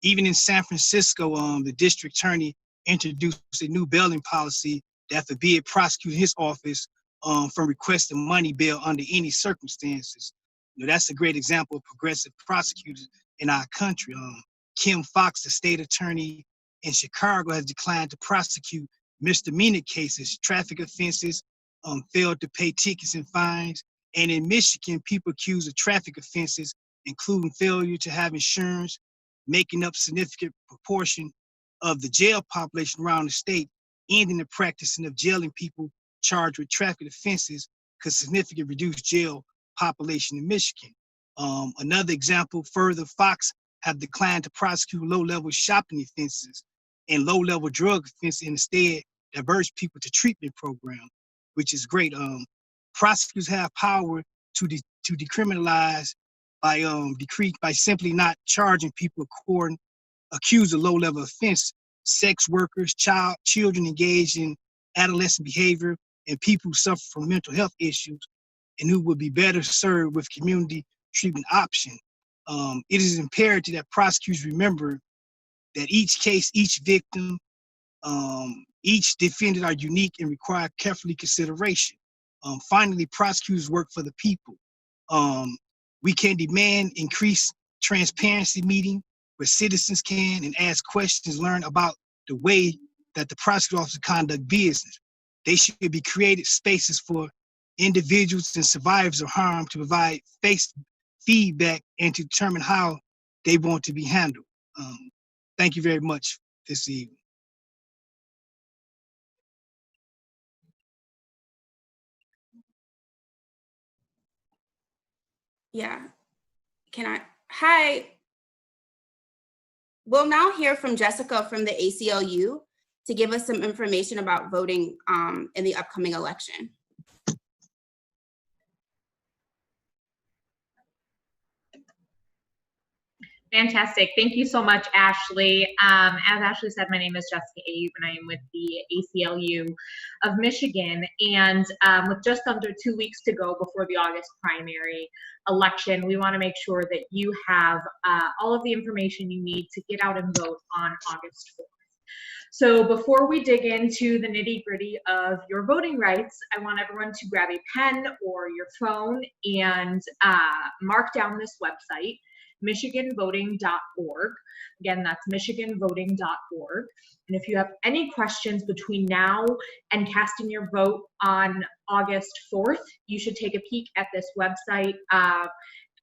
even in San Francisco, the district attorney introduced a new bailing policy that forbid prosecuting his office from requesting money bail under any circumstances. That's a great example of progressive prosecutors in our country. Kim Fox, the state attorney in Chicago, has declined to prosecute misdemeanor cases, traffic offenses, failed to pay tickets and fines. And in Michigan, people accused of traffic offenses, including failure to have insurance, making up significant proportion of the jail population around the state, ending the practicing of jailing people charged with traffic offenses could significantly reduce jail population in Michigan. Another example, further, Fox have declined to prosecute low-level shopping offenses and low-level drug offenses, and instead diverts people to treatment programs, which is great. Prosecutors have power to decriminalize by simply not charging people accused of low-level offense, sex workers, children engaged in adolescent behavior, and people who suffer from mental health issues and who would be better served with community treatment option. It is imperative that prosecutors remember that each case, each victim, each defendant are unique and require carefully consideration. Finally, prosecutors work for the people. We can demand increased transparency meeting where citizens can and ask questions, learn about the way that the prosecutor's office conduct business. They should be created spaces for individuals and survivors of harm to provide feedback and to determine how they want to be handled. Thank you very much this evening. Yeah. Hi. We'll now hear from Jessica from the ACLU to give us some information about voting in the upcoming election. Fantastic. Thank you so much, Ashley. As Ashley said, my name is Jessica Abe, and I am with the ACLU of Michigan. And with just under 2 weeks to go before the August primary election, we want to make sure that you have all of the information you need to get out and vote on August 4th. So before we dig into the nitty-gritty of your voting rights, I want everyone to grab a pen or your phone and mark down this website, michiganvoting.org. Again, that's michiganvoting.org. And if you have any questions between now and casting your vote on August 4th, you should take a peek at this website.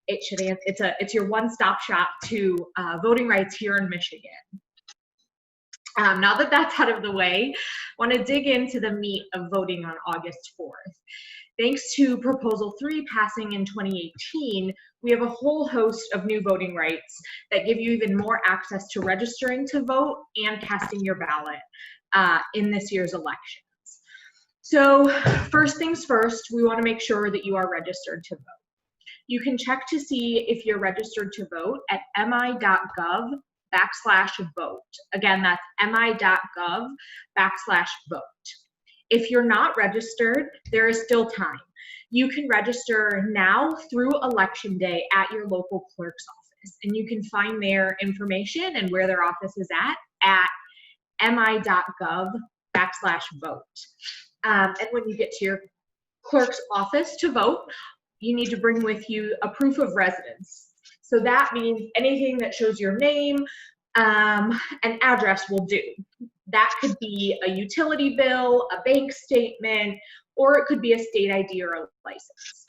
It's your one-stop shop to voting rights here in Michigan. Now that that's out of the way, I want to dig into the meat of voting on August 4th. Thanks to Proposal 3 passing in 2018, we have a whole host of new voting rights that give you even more access to registering to vote and casting your ballot in this year's elections. So first things first, we want to make sure that you are registered to vote. You can check to see if you're registered to vote at mi.gov/vote. Again, that's mi.gov/vote. If you're not registered, there is still time. You can register now through Election Day at your local clerk's office, and you can find their information and where their office is at mi.gov/vote. And when you get to your clerk's office to vote, you need to bring with you a proof of residence. So that means anything that shows your name and address will do. That could be a utility bill, a bank statement, or it could be a state ID or a license.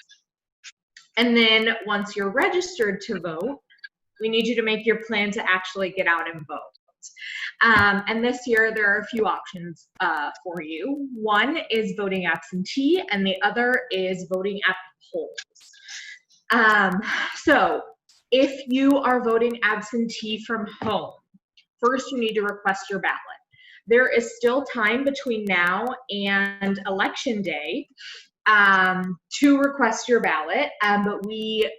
And then once you're registered to vote, we need you to make your plan to actually get out and vote. And this year, there are a few options for you. One is voting absentee, and the other is voting at the polls. So if you are voting absentee from home, first you need to request your ballot. There is still time between now and Election Day to request your ballot, but we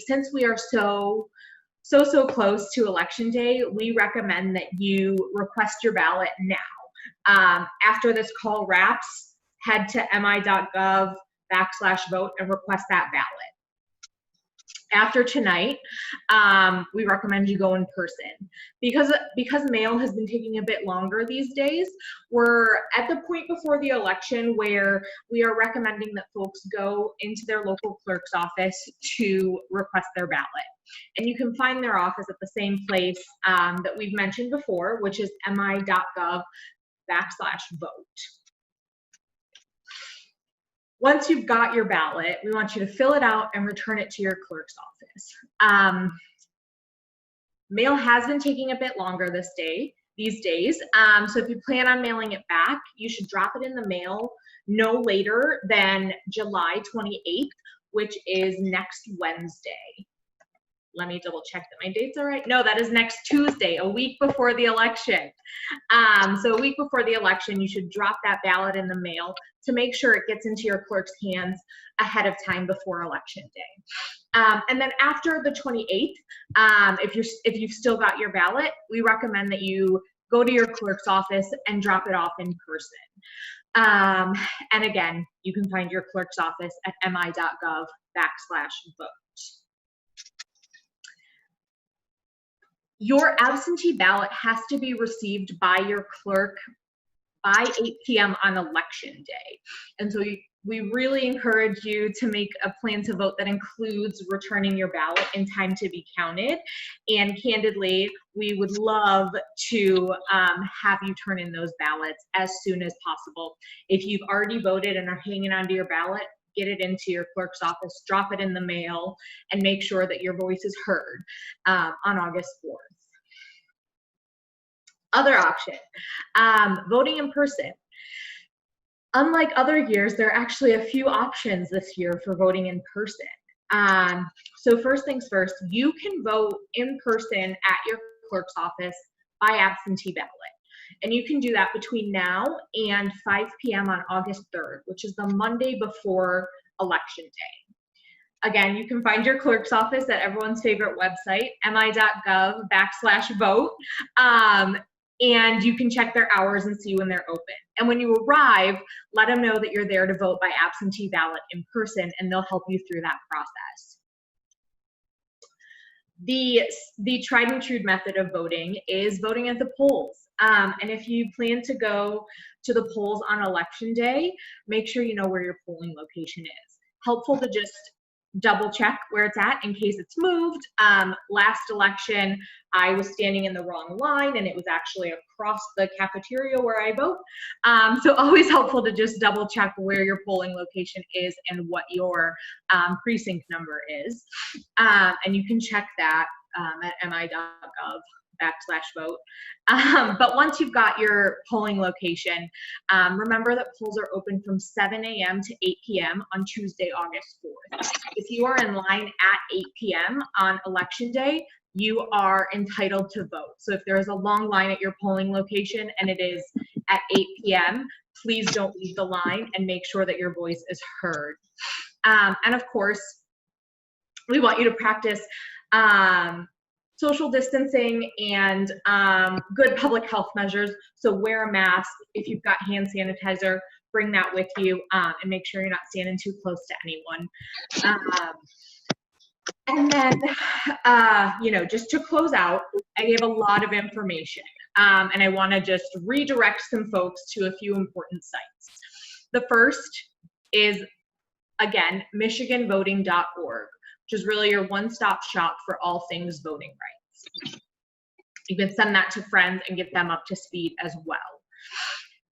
since we are so close to Election Day, we recommend that you request your ballot now. After this call wraps, head to mi.gov/vote and request that ballot. After tonight, we recommend you go in person. Because mail has been taking a bit longer these days, we're at the point before the election where we are recommending that folks go into their local clerk's office to request their ballot. And you can find their office at the same place that we've mentioned before, which is mi.gov/vote. Once you've got your ballot, we want you to fill it out and return it to your clerk's office. Mail has been taking a bit longer these days. So if you plan on mailing it back, you should drop it in the mail no later than July 28th, which is next Wednesday. Let me double check that my dates are right. No, that is next Tuesday, a week before the election. So a week before the election, you should drop that ballot in the mail to make sure it gets into your clerk's hands ahead of time before Election Day. And then after the 28th, if you've still got your ballot, we recommend that you go to your clerk's office and drop it off in person. And again, you can find your clerk's office at mi.gov/vote. Your absentee ballot has to be received by your clerk by 8 p.m. on Election Day. And so we really encourage you to make a plan to vote that includes returning your ballot in time to be counted. And candidly, we would love to have you turn in those ballots as soon as possible. If you've already voted and are hanging onto your ballot, get it into your clerk's office, drop it in the mail, and make sure that your voice is heard on August 4th. Other option, voting in person. Unlike other years, there are actually a few options this year for voting in person. So first things first, you can vote in person at your clerk's office by absentee ballot. And you can do that between now and 5 p.m. on August 3rd, which is the Monday before Election Day. Again, you can find your clerk's office at everyone's favorite website, mi.gov/vote. And you can check their hours and see when they're open. And when you arrive, let them know that you're there to vote by absentee ballot in person, and they'll help you through that process. The tried and true method of voting is voting at the polls. And if you plan to go to the polls on Election Day, make sure you know where your polling location is. Helpful to just double check where it's at in case it's moved. Last election, I was standing in the wrong line and it was actually across the cafeteria where I vote. So always helpful to just double check where your polling location is and what your precinct number is. And you can check that at mi.gov/vote. But once you've got your polling location, remember that polls are open from 7 a.m. to 8 p.m. on Tuesday, August 4th. If you are in line at 8 p.m. on Election Day, you are entitled to vote. So if there is a long line at your polling location and it is at 8 p.m., please don't leave the line and make sure that your voice is heard. And of course, we want you to practice social distancing and good public health measures. So wear a mask. If you've got hand sanitizer, bring that with you and make sure you're not standing too close to anyone. And then, just to close out, I gave a lot of information and I want to just redirect some folks to a few important sites. The first is, again, michiganvoting.org, which is really your one-stop shop for all things voting rights. You can send that to friends and get them up to speed as well.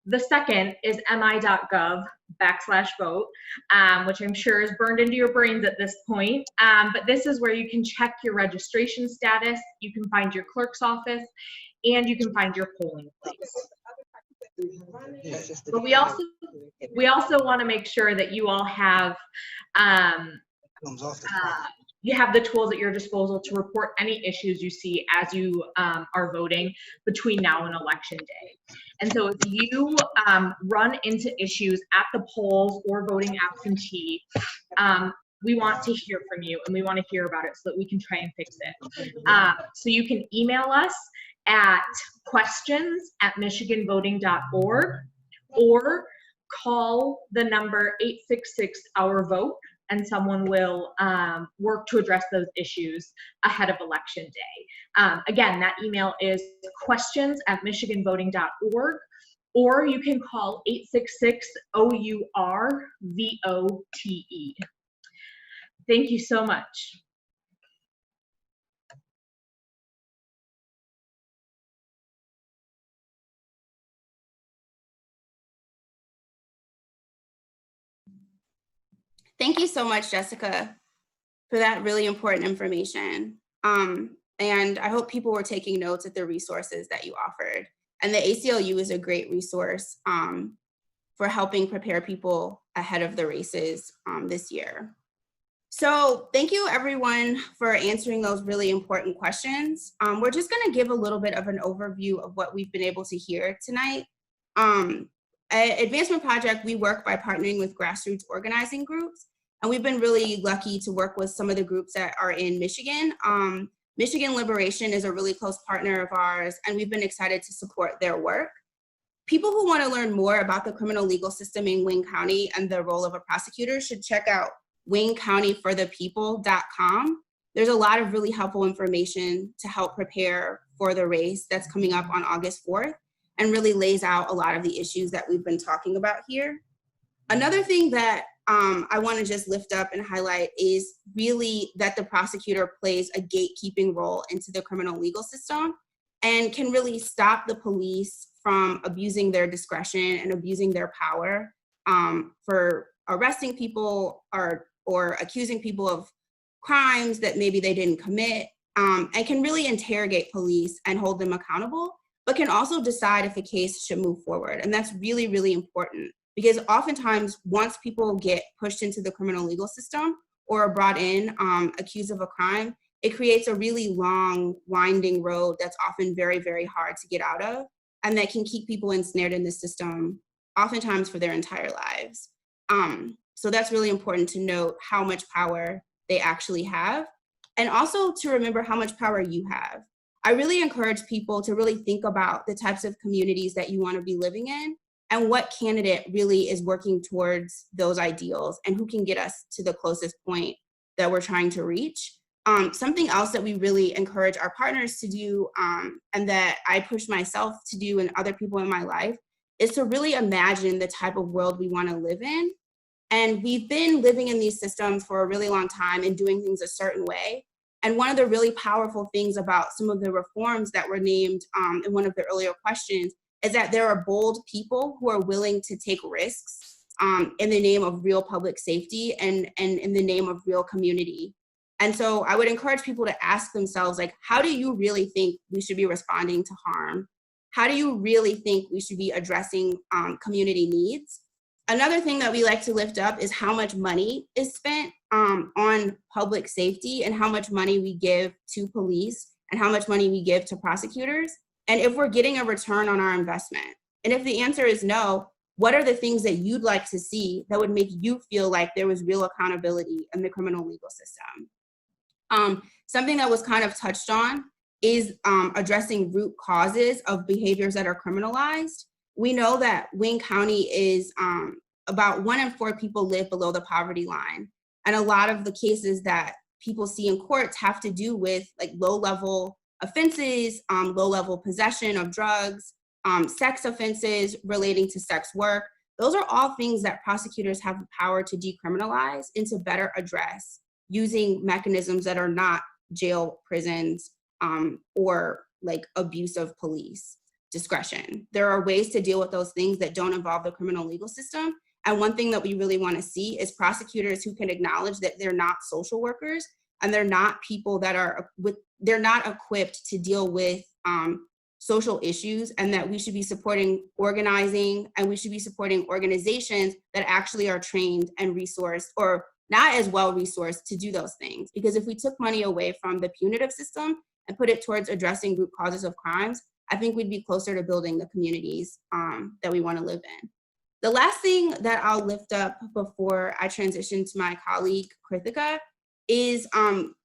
The second is mi.gov/vote, which I'm sure is burned into your brains at this point. But this is where you can check your registration status. You can find your clerk's office and you can find your polling place. But we also want to make sure that you all have you have the tools at your disposal to report any issues you see as you are voting between now and election day. And so if you run into issues at the polls or voting absentee, we want to hear from you, and we want to hear about it so that we can try and fix it. So you can email us at questions@michiganvoting.org or call the number 866-OUR-VOTE, and someone will work to address those issues ahead of election day. Again, that email is questions@michiganvoting.org, or you can call 866-OUR-VOTE. Thank you so much. Thank you so much, Jessica, for that really important information. And I hope people were taking notes of the resources that you offered. And the ACLU is a great resource for helping prepare people ahead of the races this year. So thank you everyone for answering those really important questions. We're just gonna give a little bit of an overview of what we've been able to hear tonight. At Advancement Project, we work by partnering with grassroots organizing groups, and we've been really lucky to work with some of the groups that are in Michigan. Michigan Liberation is a really close partner of ours, and we've been excited to support their work. People who want to learn more about the criminal legal system in Wayne County and the role of a prosecutor should check out WayneCountyForThePeople.com. There's a lot of really helpful information to help prepare for the race that's coming up on August 4th, and really lays out a lot of the issues that we've been talking about here. Another thing that I want to just lift up and highlight is really that the prosecutor plays a gatekeeping role into the criminal legal system and can really stop the police from abusing their discretion and abusing their power for arresting people or accusing people of crimes that maybe they didn't commit, and can really interrogate police and hold them accountable, but can also decide if a case should move forward. And that's really, really important, because oftentimes once people get pushed into the criminal legal system or are brought in accused of a crime, it creates a really long, winding road that's often very, very hard to get out of, and that can keep people ensnared in the system oftentimes for their entire lives. So that's really important to note how much power they actually have, and also to remember how much power you have. I really encourage people to really think about the types of communities that you want to be living in and what candidate really is working towards those ideals and who can get us to the closest point that we're trying to reach. Something else that we really encourage our partners to do, and that I push myself to do and other people in my life, is to really imagine the type of world we want to live in. And we've been living in these systems for a really long time and doing things a certain way. And one of the really powerful things about some of the reforms that were named in one of the earlier questions is that there are bold people who are willing to take risks in the name of real public safety and in the name of real community. And so I would encourage people to ask themselves, like, how do you really think we should be responding to harm? How do you really think we should be addressing community needs? Another thing that we like to lift up is how much money is spent on public safety and how much money we give to police and how much money we give to prosecutors, and if we're getting a return on our investment. And if the answer is no, what are the things that you'd like to see that would make you feel like there was real accountability in the criminal legal system? Something that was kind of touched on is addressing root causes of behaviors that are criminalized. We know that Wayne County is about 1 in 4 people live below the poverty line. And a lot of the cases that people see in courts have to do with like low-level offenses, low-level possession of drugs, sex offenses relating to sex work. Those are all things that prosecutors have the power to decriminalize and to better address using mechanisms that are not jail, prisons, or like abuse of police discretion. There are ways to deal with those things that don't involve the criminal legal system. And one thing that we really want to see is prosecutors who can acknowledge that they're not social workers and they're not people that are they're not equipped to deal with social issues, and that we should be supporting organizing, and we should be supporting organizations that actually are trained and resourced, or not as well resourced, to do those things. Because if we took money away from the punitive system and put it towards addressing root causes of crimes, I think we'd be closer to building the communities that we want to live in. The last thing that I'll lift up before I transition to my colleague, Krithika, is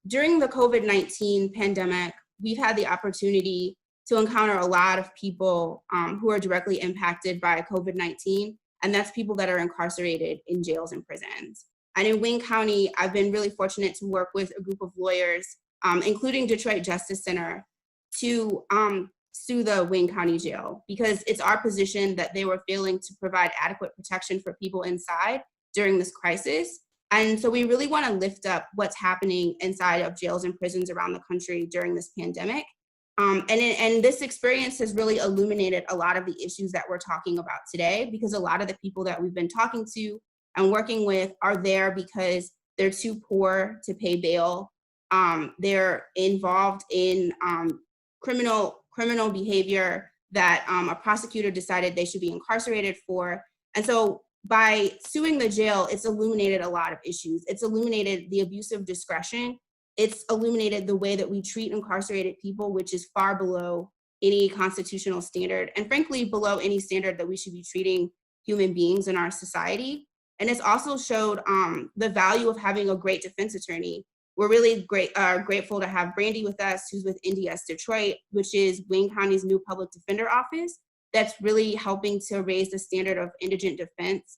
during the COVID-19 pandemic, we've had the opportunity to encounter a lot of people who are directly impacted by COVID-19, and that's people that are incarcerated in jails and prisons. And in Wayne County, I've been really fortunate to work with a group of lawyers, including Detroit Justice Center, to sue the Wayne County Jail, because it's our position that they were failing to provide adequate protection for people inside during this crisis. And so we really want to lift up what's happening inside of jails and prisons around the country during this pandemic. And this experience has really illuminated a lot of the issues that we're talking about today, because a lot of the people that we've been talking to and working with are there because they're too poor to pay bail. They're involved in criminal behavior that a prosecutor decided they should be incarcerated for. And so by suing the jail, it's illuminated a lot of issues. It's illuminated the abuse of discretion. It's illuminated the way that we treat incarcerated people, which is far below any constitutional standard, and frankly, below any standard that we should be treating human beings in our society. And it's also showed the value of having a great defense attorney. We're really grateful to have Brandy with us, who's with NDS Detroit, which is Wayne County's new public defender office that's really helping to raise the standard of indigent defense,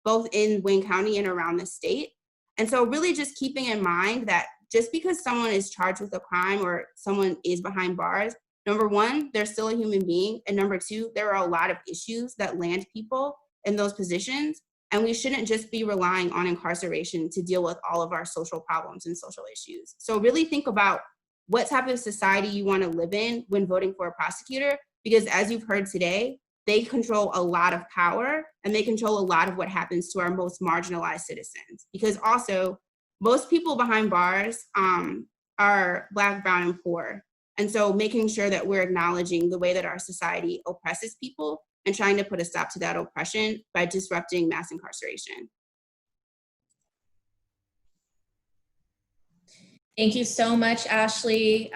both in Wayne County and around the state. And so really just keeping in mind that just because someone is charged with a crime or someone is behind bars, number one, they're still a human being. And number two, there are a lot of issues that land people in those positions. And we shouldn't just be relying on incarceration to deal with all of our social problems and social issues. So really think about what type of society you want to live in when voting for a prosecutor, because as you've heard today, they control a lot of power and they control a lot of what happens to our most marginalized citizens. Because also, most people behind bars are Black, brown, and poor. And so making sure that we're acknowledging the way that our society oppresses people and trying to put a stop to that oppression by disrupting mass incarceration. Thank you so much, Ashley,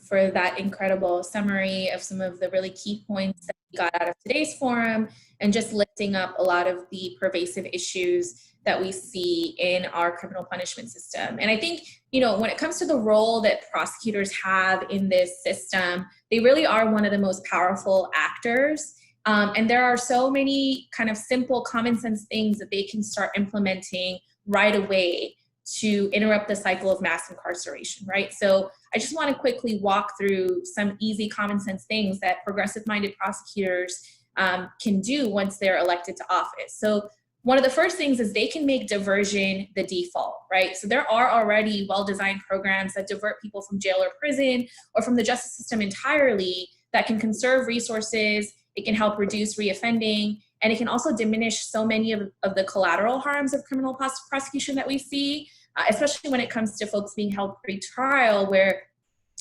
for that incredible summary of some of the really key points that we got out of today's forum, and just lifting up a lot of the pervasive issues that we see in our criminal punishment system. And I think, when it comes to the role that prosecutors have in this system, they really are one of the most powerful actors. And there are so many kind of simple common sense things that they can start implementing right away to interrupt the cycle of mass incarceration, right? So I just want to quickly walk through some easy common sense things that progressive-minded prosecutors can do once they're elected to office. So one of the first things is they can make diversion the default, right? So there are already well-designed programs that divert people from jail or prison or from the justice system entirely that can conserve resources. It can help reduce reoffending, and it can also diminish so many of the collateral harms of criminal prosecution that we see, especially when it comes to folks being held pre-trial, where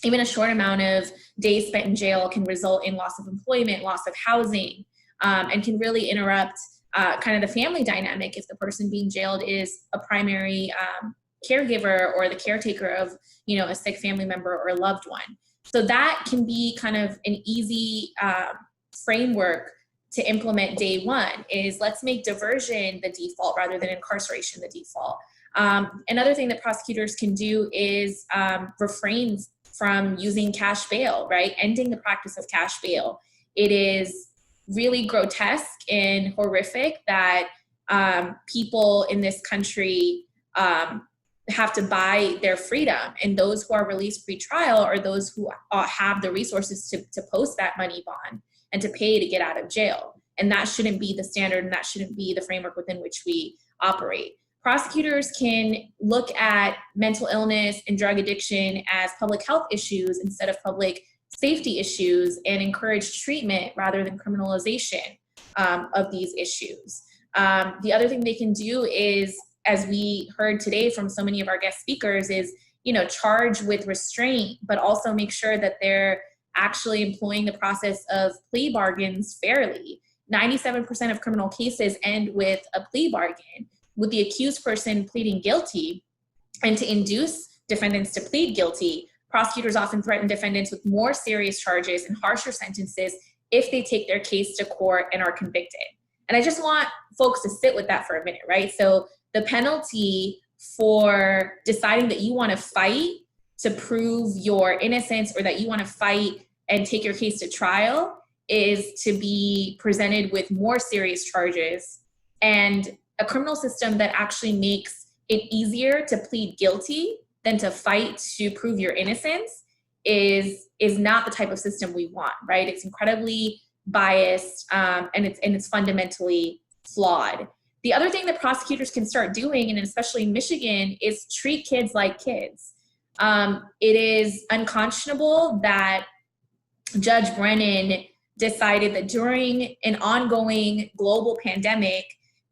even a short amount of days spent in jail can result in loss of employment, loss of housing, and can really interrupt kind of the family dynamic if the person being jailed is a primary caregiver or the caretaker of, a sick family member or a loved one. So that can be kind of an easy framework to implement day one, is let's make diversion the default rather than incarceration the default. Another thing that prosecutors can do is refrain from using cash bail, right? Ending the practice of cash bail. It is really grotesque and horrific that people in this country have to buy their freedom, and those who are released pre-trial are those who have the resources to post that money bond and to pay to get out of jail. And that shouldn't be the standard, and that shouldn't be the framework within which we operate. Prosecutors can look at mental illness and drug addiction as public health issues instead of public safety issues, and encourage treatment rather than criminalization of these issues. The other thing they can do is, as we heard today from so many of our guest speakers, is charge with restraint, but also make sure that they're actually employing the process of plea bargains fairly. 97% of criminal cases end with a plea bargain, with the accused person pleading guilty. And to induce defendants to plead guilty, prosecutors often threaten defendants with more serious charges and harsher sentences if they take their case to court and are convicted. And I just want folks to sit with that for a minute, right? So the penalty for deciding that you want to fight to prove your innocence, or that you want to fight and take your case to trial, is to be presented with more serious charges, and a criminal system that actually makes it easier to plead guilty than to fight to prove your innocence is not the type of system we want, right? It's incredibly biased, and it's fundamentally flawed. The other thing that prosecutors can start doing, and especially in Michigan, is treat kids like kids. It is unconscionable that Judge Brennan decided that during an ongoing global pandemic,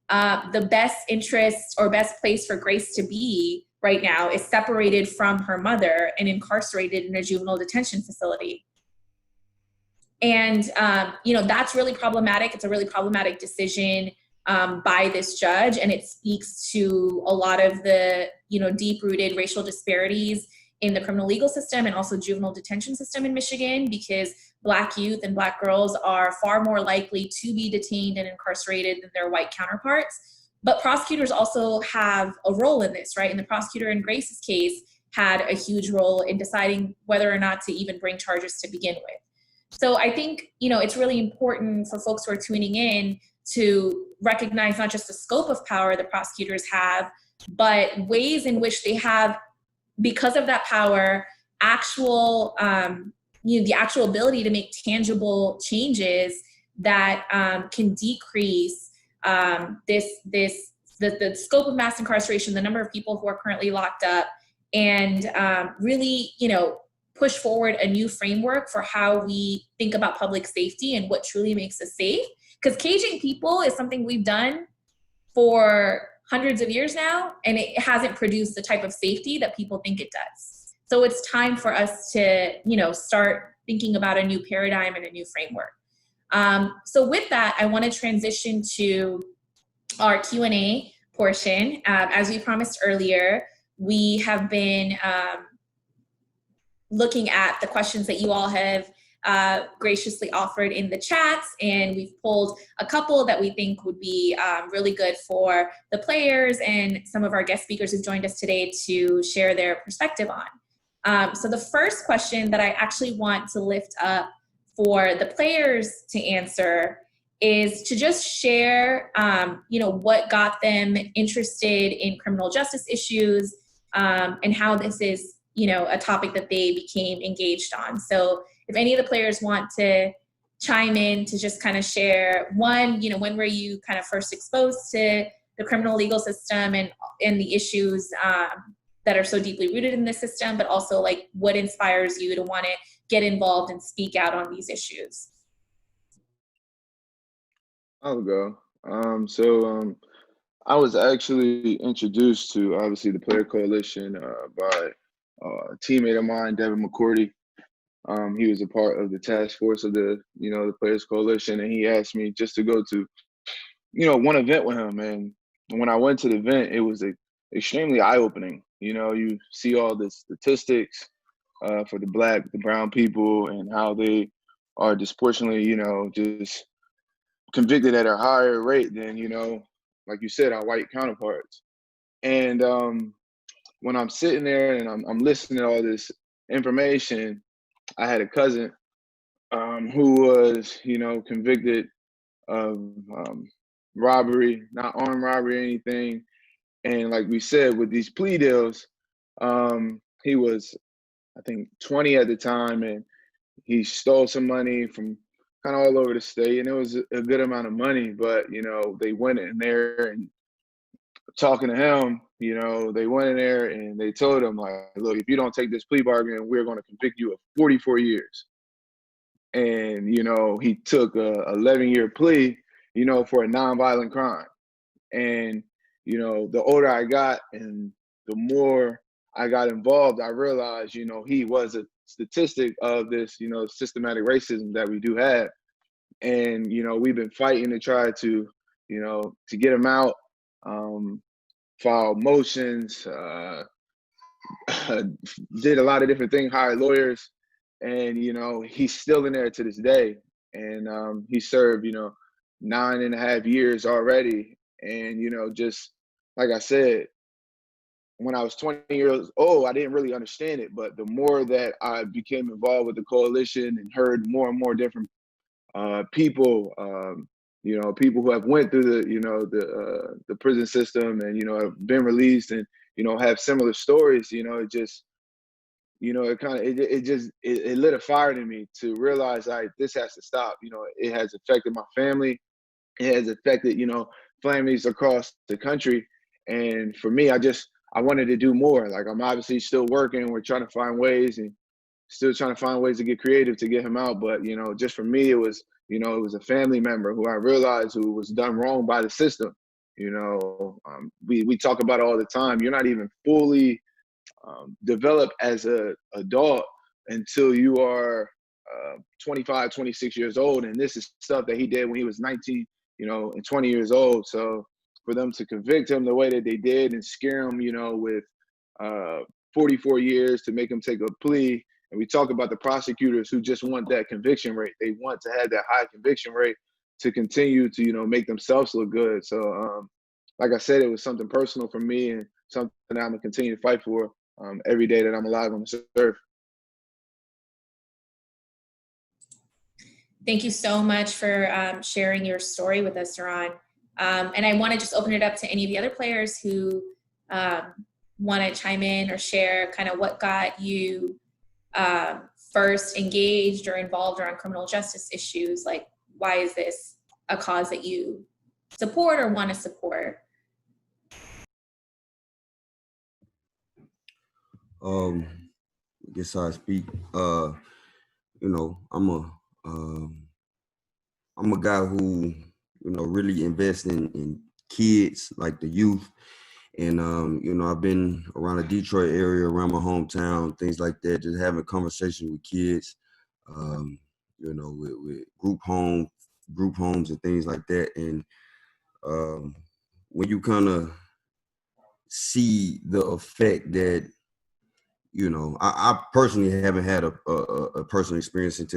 the best interest or best place for Grace to be right now is separated from her mother and incarcerated in a juvenile detention facility. And, that's really problematic. It's a really problematic decision by this judge, and it speaks to a lot of the, deep-rooted racial disparities in the criminal legal system and also juvenile detention system in Michigan, because Black youth and Black girls are far more likely to be detained and incarcerated than their white counterparts. But prosecutors also have a role in this, right? And the prosecutor in Grace's case had a huge role in deciding whether or not to even bring charges to begin with. So I think, it's really important for folks who are tuning in to recognize not just the scope of power that prosecutors have, but ways in which they have, because of that power, the actual ability to make tangible changes that can decrease the scope of mass incarceration, the number of people who are currently locked up, and really, push forward a new framework for how we think about public safety and what truly makes us safe. Because caging people is something we've done for hundreds of years now, and it hasn't produced the type of safety that people think it does. So it's time for us to, start thinking about a new paradigm and a new framework. So with that, I want to transition to our Q&A portion. As we promised earlier, we have been looking at the questions that you all have graciously offered in the chats, and we've pulled a couple that we think would be really good for the players and some of our guest speakers who've joined us today to share their perspective on. So the first question that I actually want to lift up for the players to answer is to just share, what got them interested in criminal justice issues, and how this is, a topic that they became engaged on. So if any of the players want to chime in to just kind of share, one, when were you kind of first exposed to the criminal legal system and the issues that are so deeply rooted in this system, but also like what inspires you to want to get involved and speak out on these issues? I'll go. I was actually introduced to, obviously, the Player Coalition by a teammate of mine, Devin McCourty. He was a part of the task force of the Players Coalition, and he asked me just to go to, one event with him. And when I went to the event, it was extremely eye-opening. You see all the statistics for the Black, the brown people, and how they are disproportionately, just convicted at a higher rate than, like you said, our white counterparts. And when I'm sitting there and I'm listening to all this information, I had a cousin who was, convicted of robbery, not armed robbery or anything. And like we said, with these plea deals, he was, I think, 20 at the time, and he stole some money from kind of all over the state, and it was a good amount of money. But they went in there and talking to him, they went in there and they told him, like, look, if you don't take this plea bargain, we're going to convict you of 44 years. And he took a 11-year plea, for a nonviolent crime. And the older I got and the more I got involved, I realized, you know, he was a statistic of this, you know, systematic racism that we do have. And, you know, we've been fighting to try to, you know, to get him out, file motions, did a lot of different things, hired lawyers, and, you know, he's still in there to this day. And he served, you know, 9.5 years already. And, you know, just like I said, when I was 20 years old, I didn't really understand it. But the more that I became involved with the coalition and heard more and more different people, you know, people who have went through the, you know, the prison system and, you know, have been released and, you know, have similar stories, you know, it just, you know, it kind of, it lit a fire in me to realize like this has to stop. You know, it has affected my family. It has affected, you know, families across the country. And for me, I wanted to do more. Like I'm obviously still working. We're trying to find ways and still trying to find ways to get creative to get him out. But, you know, just for me, it was, you know, it was a family member who I realized who was done wrong by the system. You know, we talk about it all the time. You're not even fully developed as a adult until you are 25, 26 years old. And this is stuff that he did when he was 19, you know, and 20 years old. So for them to convict him the way that they did and scare him, you know, with 44 years to make him take a plea. And we talk about the prosecutors who just want that conviction rate. They want to have that high conviction rate to continue to, you know, make themselves look good. So, like I said, it was something personal for me and something that I'm gonna continue to fight for every day that I'm alive on this earth. Thank you so much for sharing your story with us, Duran. And I want to just open it up to any of the other players who want to chime in or share kind of what got you first engaged or involved around criminal justice issues. Like, why is this a cause that you support or want to support? I guess I speak. You know, I'm a guy who, you know, really invests in kids, like the youth. And, you know, I've been around the Detroit area, around my hometown, things like that, just having conversations with kids, you know, with group homes and things like that. And when you kind of see the effect that, you know, I personally haven't had a personal experience in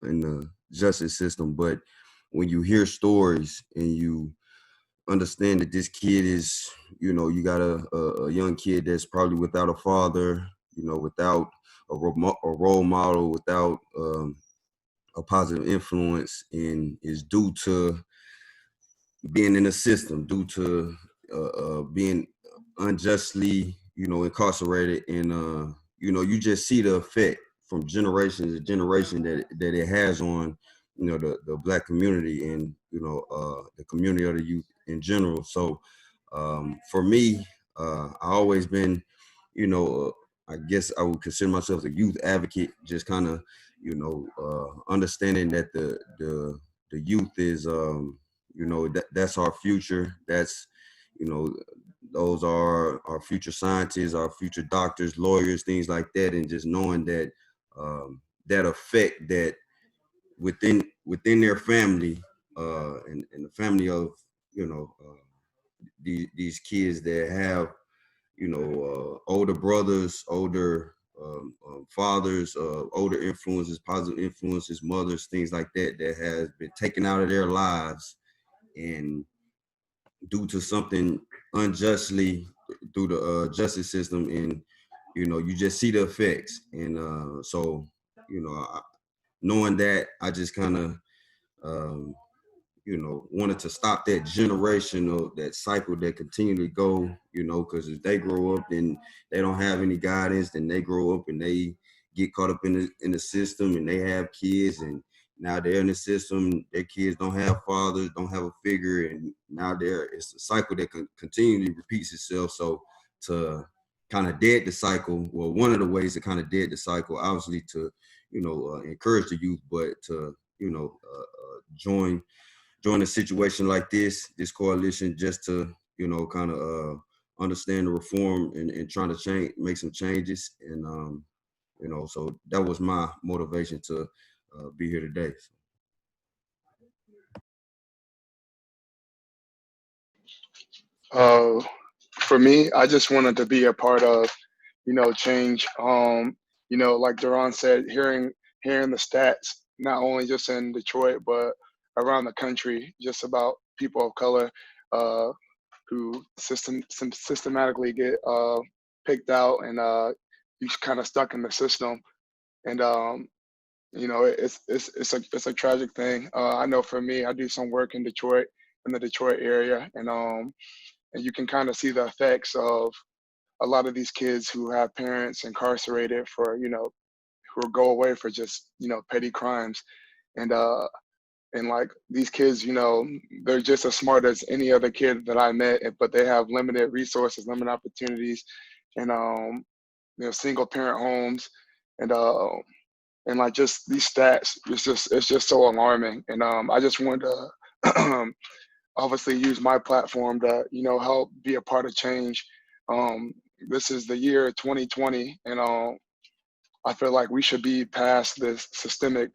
the justice system, but when you hear stories and you understand that this kid is, you know, you got a young kid that's probably without a father, you know, without a role model, without a positive influence, and is due to being in the system, due to being unjustly, you know, incarcerated. And you know, you just see the effect from generation to generation that it has on, you know, the Black community and, you know, the community of the youth in general. So for me, I always been, you know, I guess I would consider myself a youth advocate, just kind of, you know, understanding that the youth is, you know, that's our future. That's, you know, those are our future scientists, our future doctors, lawyers, things like that. And just knowing that that effect that within their family and the family of, you know, these kids that have, you know, older brothers, older fathers, older influences, positive influences, mothers, things like that, that has been taken out of their lives and due to something unjustly through the justice system. And, you know, you just see the effects. And so, you know, knowing that, I just kind of, you know, wanted to stop that generation of that cycle that continually go, you know, because if they grow up and they don't have any guidance, then they grow up and they get caught up in the system and they have kids, and now they're in the system, their kids don't have fathers, don't have a figure, and now it's a cycle that continually repeats itself. So to kind of dead the cycle, well, one of the ways to kind of dead the cycle, obviously to, you know, encourage the youth, but to, you know, join a situation like this coalition, just to, you know, kind of understand the reform and trying to make some changes. And, you know, so that was my motivation to be here today. For me, I just wanted to be a part of, you know, change. You know, like Duran said, hearing the stats, not only just in Detroit, but around the country, just about people of color who systematically get picked out and you kind of stuck in the system. And you know, it's a tragic thing. I know for me, I do some work in Detroit, in the Detroit area, and you can kind of see the effects of a lot of these kids who have parents incarcerated for, you know, who go away for just, you know, petty crimes. And like these kids, you know, they're just as smart as any other kid that I met, but they have limited resources, limited opportunities, and you know, single parent homes, and like just these stats, it's just so alarming. And I just wanted to obviously use my platform to, you know, help be a part of change. This is the year 2020, and I feel like we should be past this systemic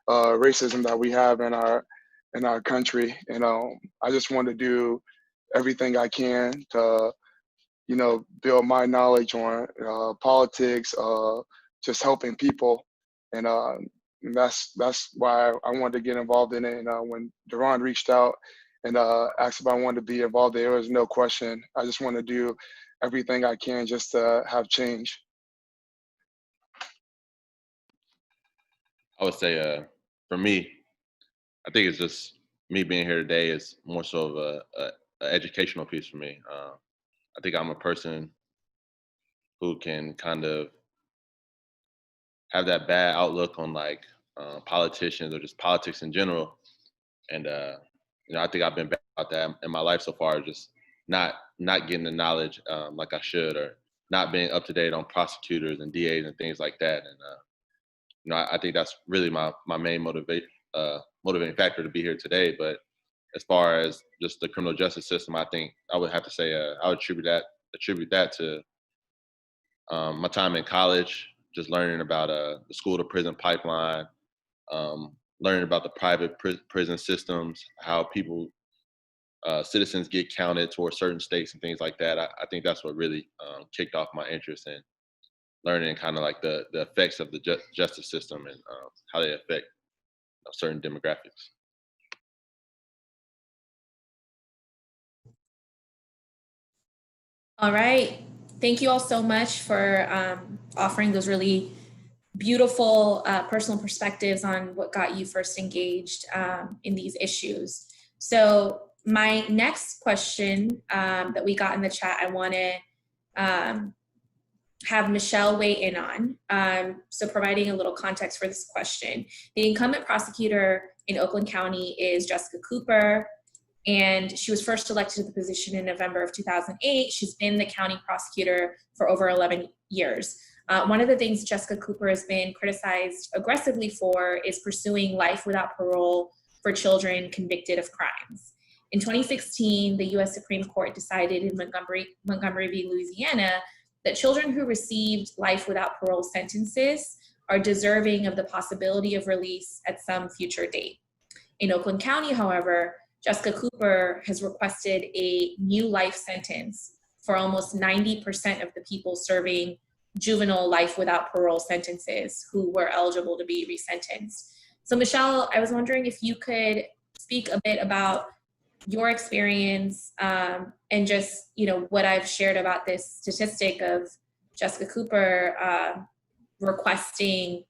racism that we have in our country. And I just want to do everything I can to, you know, build my knowledge on politics, just helping people. And that's why I wanted to get involved in it. And when Duran reached out and asked if I wanted to be involved, there was no question. I just want to do everything I can just to have change. I would say, for me, I think it's just me being here today is more so of a educational piece for me. I think I'm a person who can kind of have that bad outlook on like politicians or just politics in general, and you know, I think I've been bad about that in my life so far, just not getting the knowledge like I should, or not being up to date on prosecutors and DAs and things like that. And you know, I think that's really my main motivating factor to be here today. But as far as just the criminal justice system, I think I would have to say I would attribute that to my time in college, just learning about the school to prison pipeline, learning about the private prison systems, how people, citizens get counted towards certain states and things like that. I think that's what really kicked off my interest in learning kind of like the effects of the justice system and how they affect certain demographics. All right. Thank you all so much for offering those really beautiful personal perspectives on what got you first engaged in these issues. So my next question that we got in the chat, I want to have Michelle weigh in on. So providing a little context for this question. The incumbent prosecutor in Oakland County is Jessica Cooper, and she was first elected to the position in November of 2008. She's been the county prosecutor for over 11 years. One of the things Jessica Cooper has been criticized aggressively for is pursuing life without parole for children convicted of crimes. In 2016, the US Supreme Court decided in Montgomery v. Louisiana that children who received life without parole sentences are deserving of the possibility of release at some future date. In Oakland County, however, Jessica Cooper has requested a new life sentence for almost 90% of the people serving juvenile life without parole sentences who were eligible to be resentenced. So Michelle, I was wondering if you could speak a bit about your experience and just, you know, what I've shared about this statistic of Jessica Cooper requesting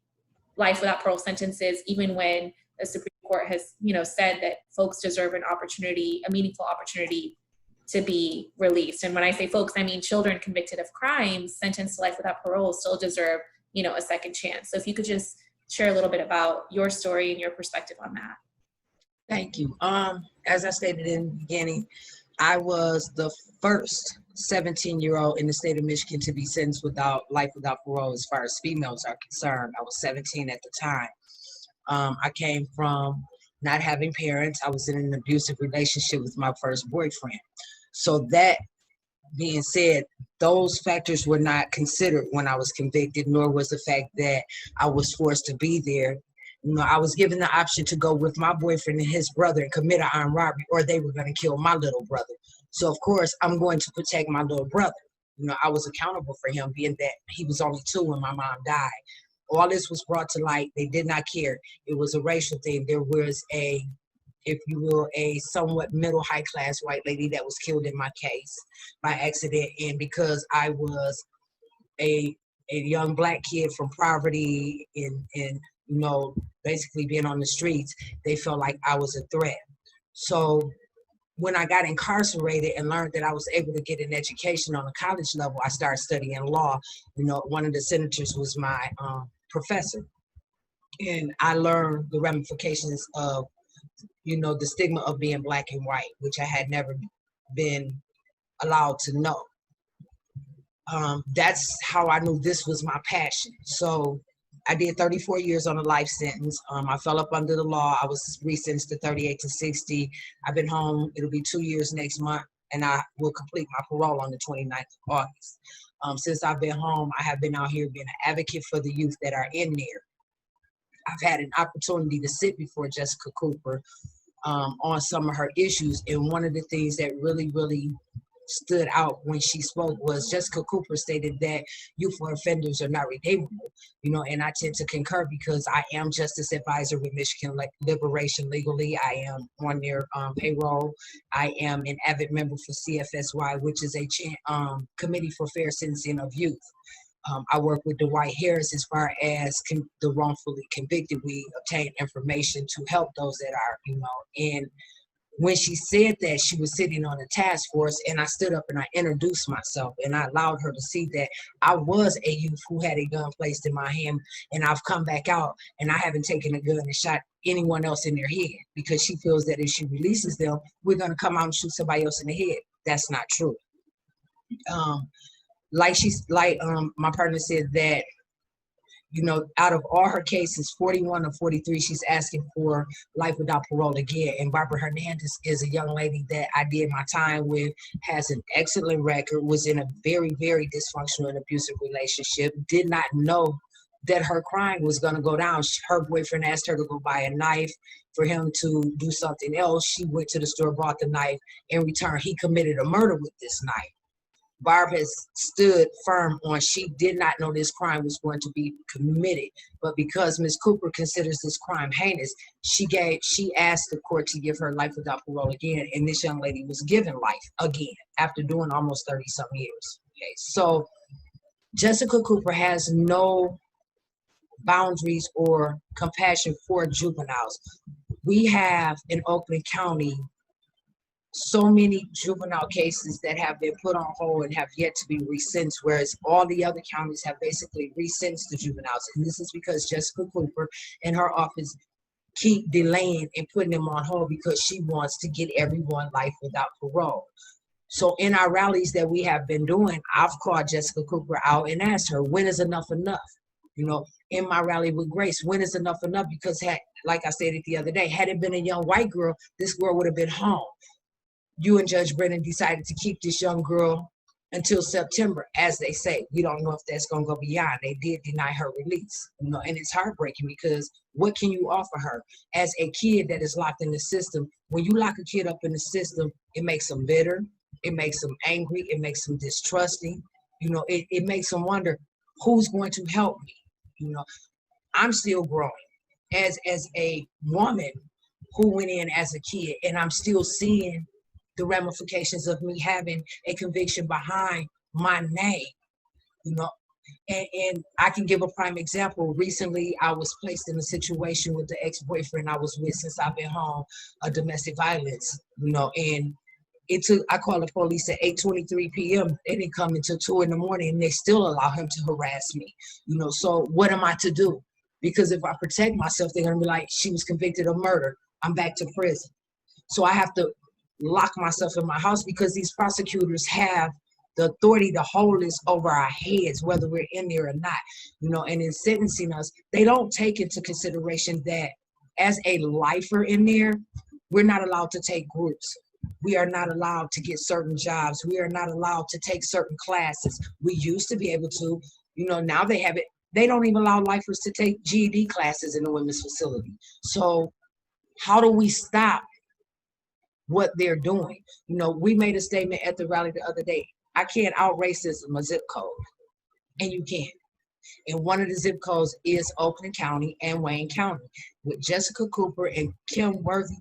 life without parole sentences, even when the Supreme Court has, you know, said that folks deserve an opportunity, a meaningful opportunity to be released. And when I say folks, I mean children convicted of crimes sentenced to life without parole still deserve, you know, a second chance. So if you could just share a little bit about your story and your perspective on that. Thank you. As I stated in the beginning, I was the first 17-year-old in the state of Michigan to be sentenced without life without parole as far as females are concerned. I was 17 at the time. I came from not having parents. I was in an abusive relationship with my first boyfriend. So that being said, those factors were not considered when I was convicted, nor was the fact that I was forced to be there. You know, I was given the option to go with my boyfriend and his brother and commit an armed robbery, or they were going to kill my little brother. So of course, I'm going to protect my little brother. You know, I was accountable for him, being that he was only 2 when my mom died. All this was brought to light. They did not care. It was a racial thing. There was a, if you will, a somewhat middle high class white lady that was killed in my case by accident. And because I was a young black kid from poverty and you know, basically being on the streets, they felt like I was a threat. So when I got incarcerated and learned that I was able to get an education on a college level, I started studying law. You know, one of the senators was my professor. And I learned the ramifications of, you know, the stigma of being black and white, which I had never been allowed to know. That's how I knew this was my passion. So I did 34 years on a life sentence. I fell up under the law. I was resentenced to 38 to 60. I've been home. It'll be 2 years next month, and I will complete my parole on the 29th of August. Since I've been home, I have been out here being an advocate for the youth that are in there. I've had an opportunity to sit before Jessica Cooper on some of her issues, and one of the things that really, really stood out when she spoke was Jessica Cooper stated that youthful offenders are not redeemable, you know, and I tend to concur because I am justice advisor with Michigan Liberation Legally. I am on their payroll. I am an avid member for CFSY, which is a Committee for Fair Sentencing of Youth. I work with Dwight Harris as far as the wrongfully convicted. We obtain information to help those that are, you know, and when she said that, she was sitting on a task force, and I stood up and I introduced myself, and I allowed her to see that I was a youth who had a gun placed in my hand, and I've come back out and I haven't taken a gun and shot anyone else in their head, because she feels that if she releases them, we're going to come out and shoot somebody else in the head. That's not true. My partner said that, you know, out of all her cases, 41 or 43, she's asking for life without parole again. And Barbara Hernandez is a young lady that I did my time with, has an excellent record, was in a very, very dysfunctional and abusive relationship, did not know that her crime was going to go down. Her boyfriend asked her to go buy a knife for him to do something else. She went to the store, bought the knife. In return, he committed a murder with this knife. Barb has stood firm on she did not know this crime was going to be committed, but because Ms. Cooper considers this crime heinous, she asked the court to give her life without parole again, and this young lady was given life again after doing almost 30-some years. Okay, so Jessica Cooper has no boundaries or compassion for juveniles. We have in Oakland County so many juvenile cases that have been put on hold and have yet to be resentenced, whereas all the other counties have basically resentenced the juveniles. And this is because Jessica Cooper and her office keep delaying and putting them on hold because she wants to get everyone life without parole. So in our rallies that we have been doing, I've called Jessica Cooper out and asked her, when is enough enough? You know, in my rally with Grace, when is enough enough? Because like I said it the other day, had it been a young white girl, this girl would have been home. You and Judge Brennan decided to keep this young girl until September, as they say. We don't know if that's going to go beyond. They did deny her release, you know, and it's heartbreaking because what can you offer her as a kid that is locked in the system? When you lock a kid up in the system, it makes them bitter, it makes them angry, it makes them distrusting, you know, it makes them wonder who's going to help me. You know, I'm still growing as a woman who went in as a kid, and I'm still seeing the ramifications of me having a conviction behind my name, you know. And I can give a prime example. Recently, I was placed in a situation with the ex-boyfriend I was with since I've been home, a domestic violence, you know, and I called the police at 8:23 p.m. They didn't come until 2 in the morning, and they still allow him to harass me, you know. So what am I to do? Because if I protect myself, they're gonna be like, she was convicted of murder, I'm back to prison. So I have to lock myself in my house because these prosecutors have the authority to hold us over our heads, whether we're in there or not, you know. And in sentencing us, they don't take into consideration that as a lifer in there, we're not allowed to take groups. we are not allowed to get certain jobs. We are not allowed to take certain classes. We used to be able to, now they have it. They don't even allow lifers to take GED classes in the women's facility. So how do we stop what they're doing? We made a statement at the rally the other day. I can't out racism a zip code, and you can. And one of the zip codes is Oakland County and Wayne County. With Jessica Cooper and Kim Worthy,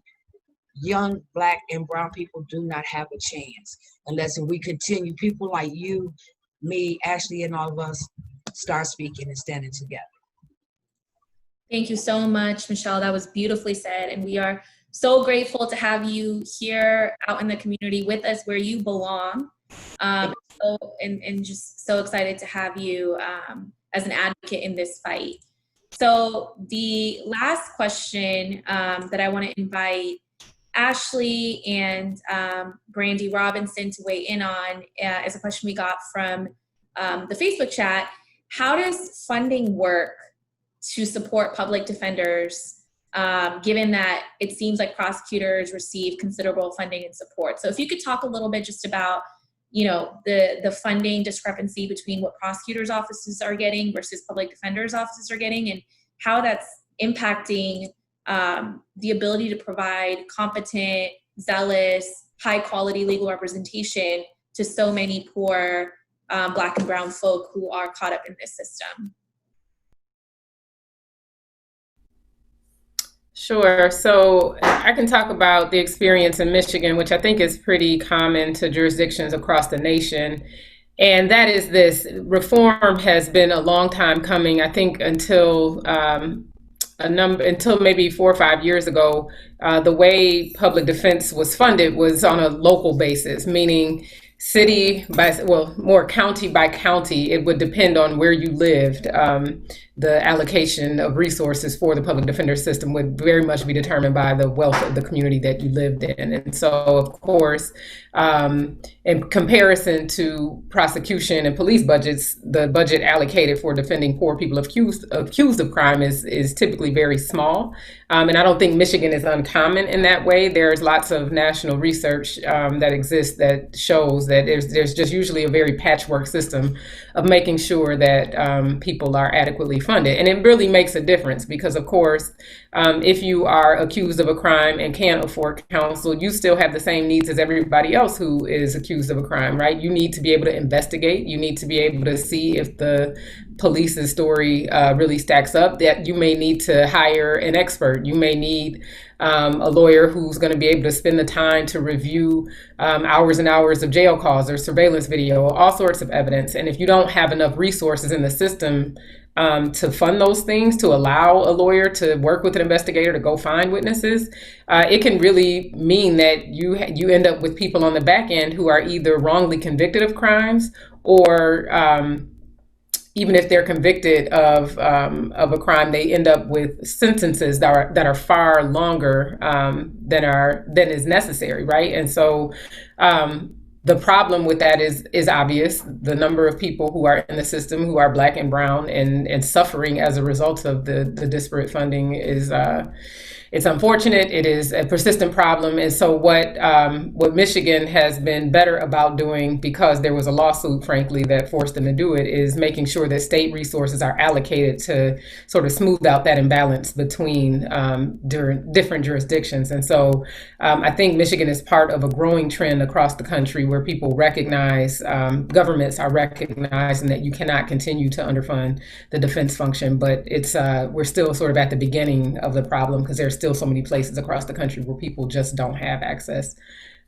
young Black and brown people do not have a chance unless we continue, people like you, me, Ashley, and all of us start speaking and standing together. Thank you so much, Michelle. That was beautifully said. And we are so grateful to have you here out in the community with us where you belong. And just so excited to have you as an advocate in this fight. So the last question that I want to invite Ashley and Brandy Robinson to weigh in on is a question we got from the Facebook chat. How does funding work to support public defenders, given that it seems like prosecutors receive considerable funding and support? So if you could talk a little bit just about, the funding discrepancy between what prosecutors' offices are getting versus public defenders' offices are getting, and how that's impacting the ability to provide competent, zealous, high-quality legal representation to so many poor Black and brown folk who are caught up in this system. Sure. So I can talk about the experience in Michigan, which I think is pretty common to jurisdictions across the nation. And that is this: reform has been a long time coming. I think until maybe 4 or 5 years ago, the way public defense was funded was on a local basis, meaning more county by county. It would depend on where you lived. The allocation of resources for the public defender system would very much be determined by the wealth of the community that you lived in. And so, of course, in comparison to prosecution and police budgets, the budget allocated for defending poor people accused of crime is typically very small. And I don't think Michigan is uncommon in that way. There's lots of national research that exists that shows that there's just usually a very patchwork system of making sure that people are adequately funded. And it really makes a difference because, of course, if you are accused of a crime and can't afford counsel, you still have the same needs as everybody else who is accused of a crime, right? You need to be able to investigate. You need to be able to see if the police's story really stacks up. That you may need to hire an expert. You may need a lawyer who's going to be able to spend the time to review hours and hours of jail calls or surveillance video, all sorts of evidence. And if you don't have enough resources in the system to fund those things, to allow a lawyer to work with an investigator to go find witnesses, it can really mean that you end up with people on the back end who are either wrongly convicted of crimes or even if they're convicted of a crime, they end up with sentences that are far longer than is necessary, right? And so the problem with that is obvious. The number of people who are in the system who are Black and brown and suffering as a result of the disparate funding is it's unfortunate. It is a persistent problem. And so what Michigan has been better about doing, because there was a lawsuit, frankly, that forced them to do it, is making sure that state resources are allocated to sort of smooth out that imbalance between different jurisdictions. And so I think Michigan is part of a growing trend across the country where people recognize, governments are recognizing that you cannot continue to underfund the defense function, but we're still sort of at the beginning of the problem because there's still so many places across the country where people just don't have access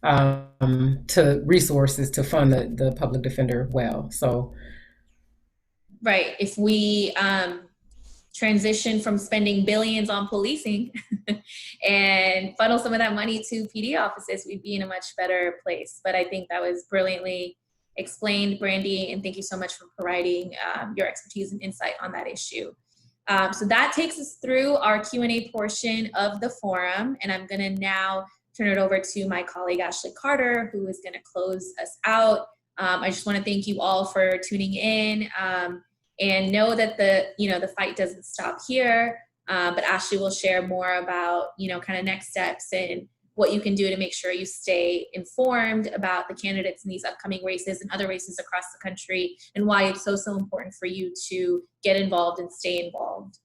to resources to fund the public defender well. So, right, if we transition from spending billions on policing and funnel some of that money to PD offices, we'd be in a much better place. But I think that was brilliantly explained, Brandy, and thank you so much for providing your expertise and insight on that issue. So that takes us through our Q&A portion of the forum, and I'm gonna now turn it over to my colleague, Ashley Carter, who is gonna close us out. I just wanna thank you all for tuning in and know that the fight doesn't stop here, but Ashley will share more about, kind of next steps and what you can do to make sure you stay informed about the candidates in these upcoming races and other races across the country, and why it's so important for you to get involved and stay involved.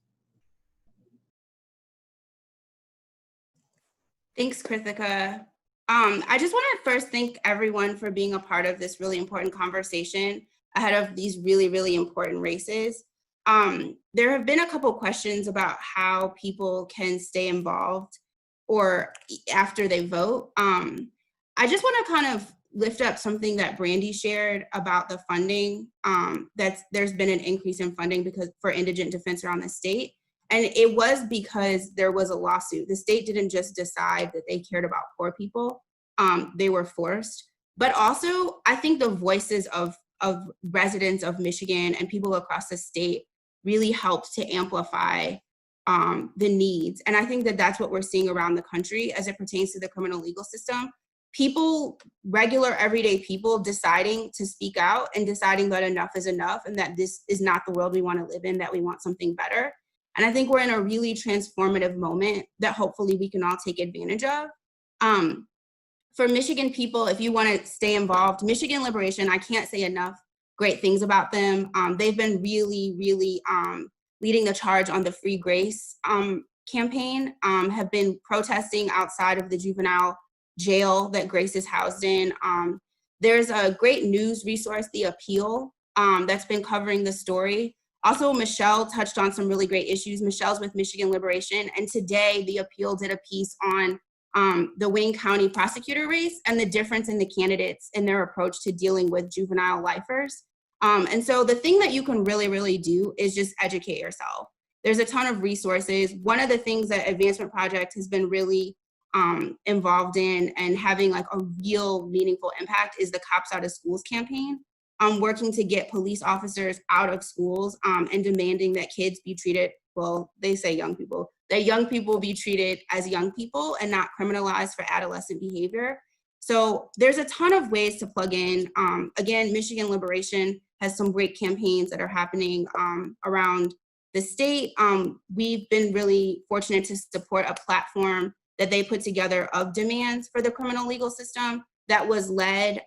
Thanks, Krithika. I just want to first thank everyone for being a part of this really important conversation ahead of these really, really important races. There have been a couple questions about how people can stay involved or after they vote. I just want to kind of lift up something that Brandy shared about the funding. There's been an increase in funding for indigent defense around the state. And it was because there was a lawsuit. The state didn't just decide that they cared about poor people. They were forced. But also, I think the voices of residents of Michigan and people across the state really helped to amplify the needs. And I think that that's what we're seeing around the country as it pertains to the criminal legal system. People, regular everyday people, deciding to speak out and deciding that enough is enough and that this is not the world we want to live in, that we want something better. And I think we're in a really transformative moment that hopefully we can all take advantage of. For Michigan people, if you want to stay involved, Michigan Liberation, I can't say enough great things about them. They've been really, really leading the charge on the Free Grace campaign, have been protesting outside of the juvenile jail that Grace is housed in. There's a great news resource, The Appeal, that's been covering the story. Also, Michelle touched on some really great issues. Michelle's with Michigan Liberation, and today The Appeal did a piece on the Wayne County prosecutor race and the difference in the candidates and their approach to dealing with juvenile lifers. And so the thing that you can really, really do is just educate yourself. There's a ton of resources. One of the things that Advancement Project has been really involved in and having like a real meaningful impact is the Cops Out of Schools campaign. Working to get police officers out of schools and demanding that kids be treated, well, they say young people, that young people be treated as young people and not criminalized for adolescent behavior. So there's a ton of ways to plug in. Again, Michigan Liberation has some great campaigns that are happening around the state. We've been really fortunate to support a platform that they put together of demands for the criminal legal system that was led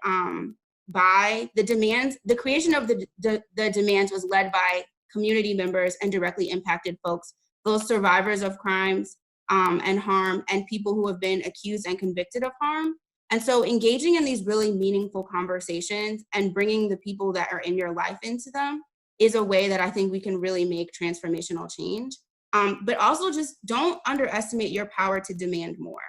by the creation of the demands was led by community members and directly impacted folks, those survivors of crimes and harm, and people who have been accused and convicted of harm. And so engaging in these really meaningful conversations and bringing the people that are in your life into them is a way that I think we can really make transformational change. But also just don't underestimate your power to demand more.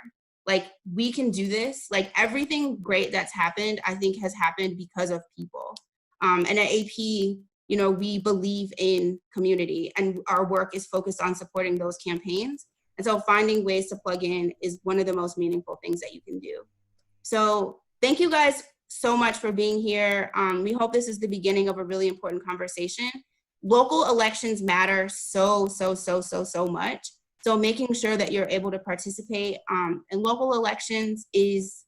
Like, we can do this. Like, everything great that's happened, I think, has happened because of people. And at AP, you know, we believe in community, and our work is focused on supporting those campaigns. And so finding ways to plug in is one of the most meaningful things that you can do. So thank you guys so much for being here. We hope this is the beginning of a really important conversation. Local elections matter so much. So making sure that you're able to participate in local elections is,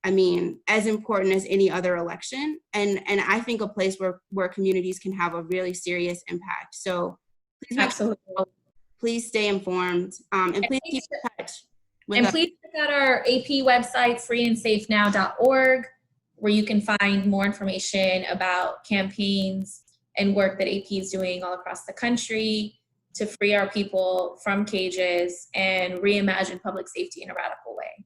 I mean, as important as any other election. And I think a place where communities can have a really serious impact. So please, absolutely, please stay informed and please keep in touch. And please check out our AP website, freeandsafenow.org, where you can find more information about campaigns and work that AP is doing all across the country to free our people from cages and reimagine public safety in a radical way.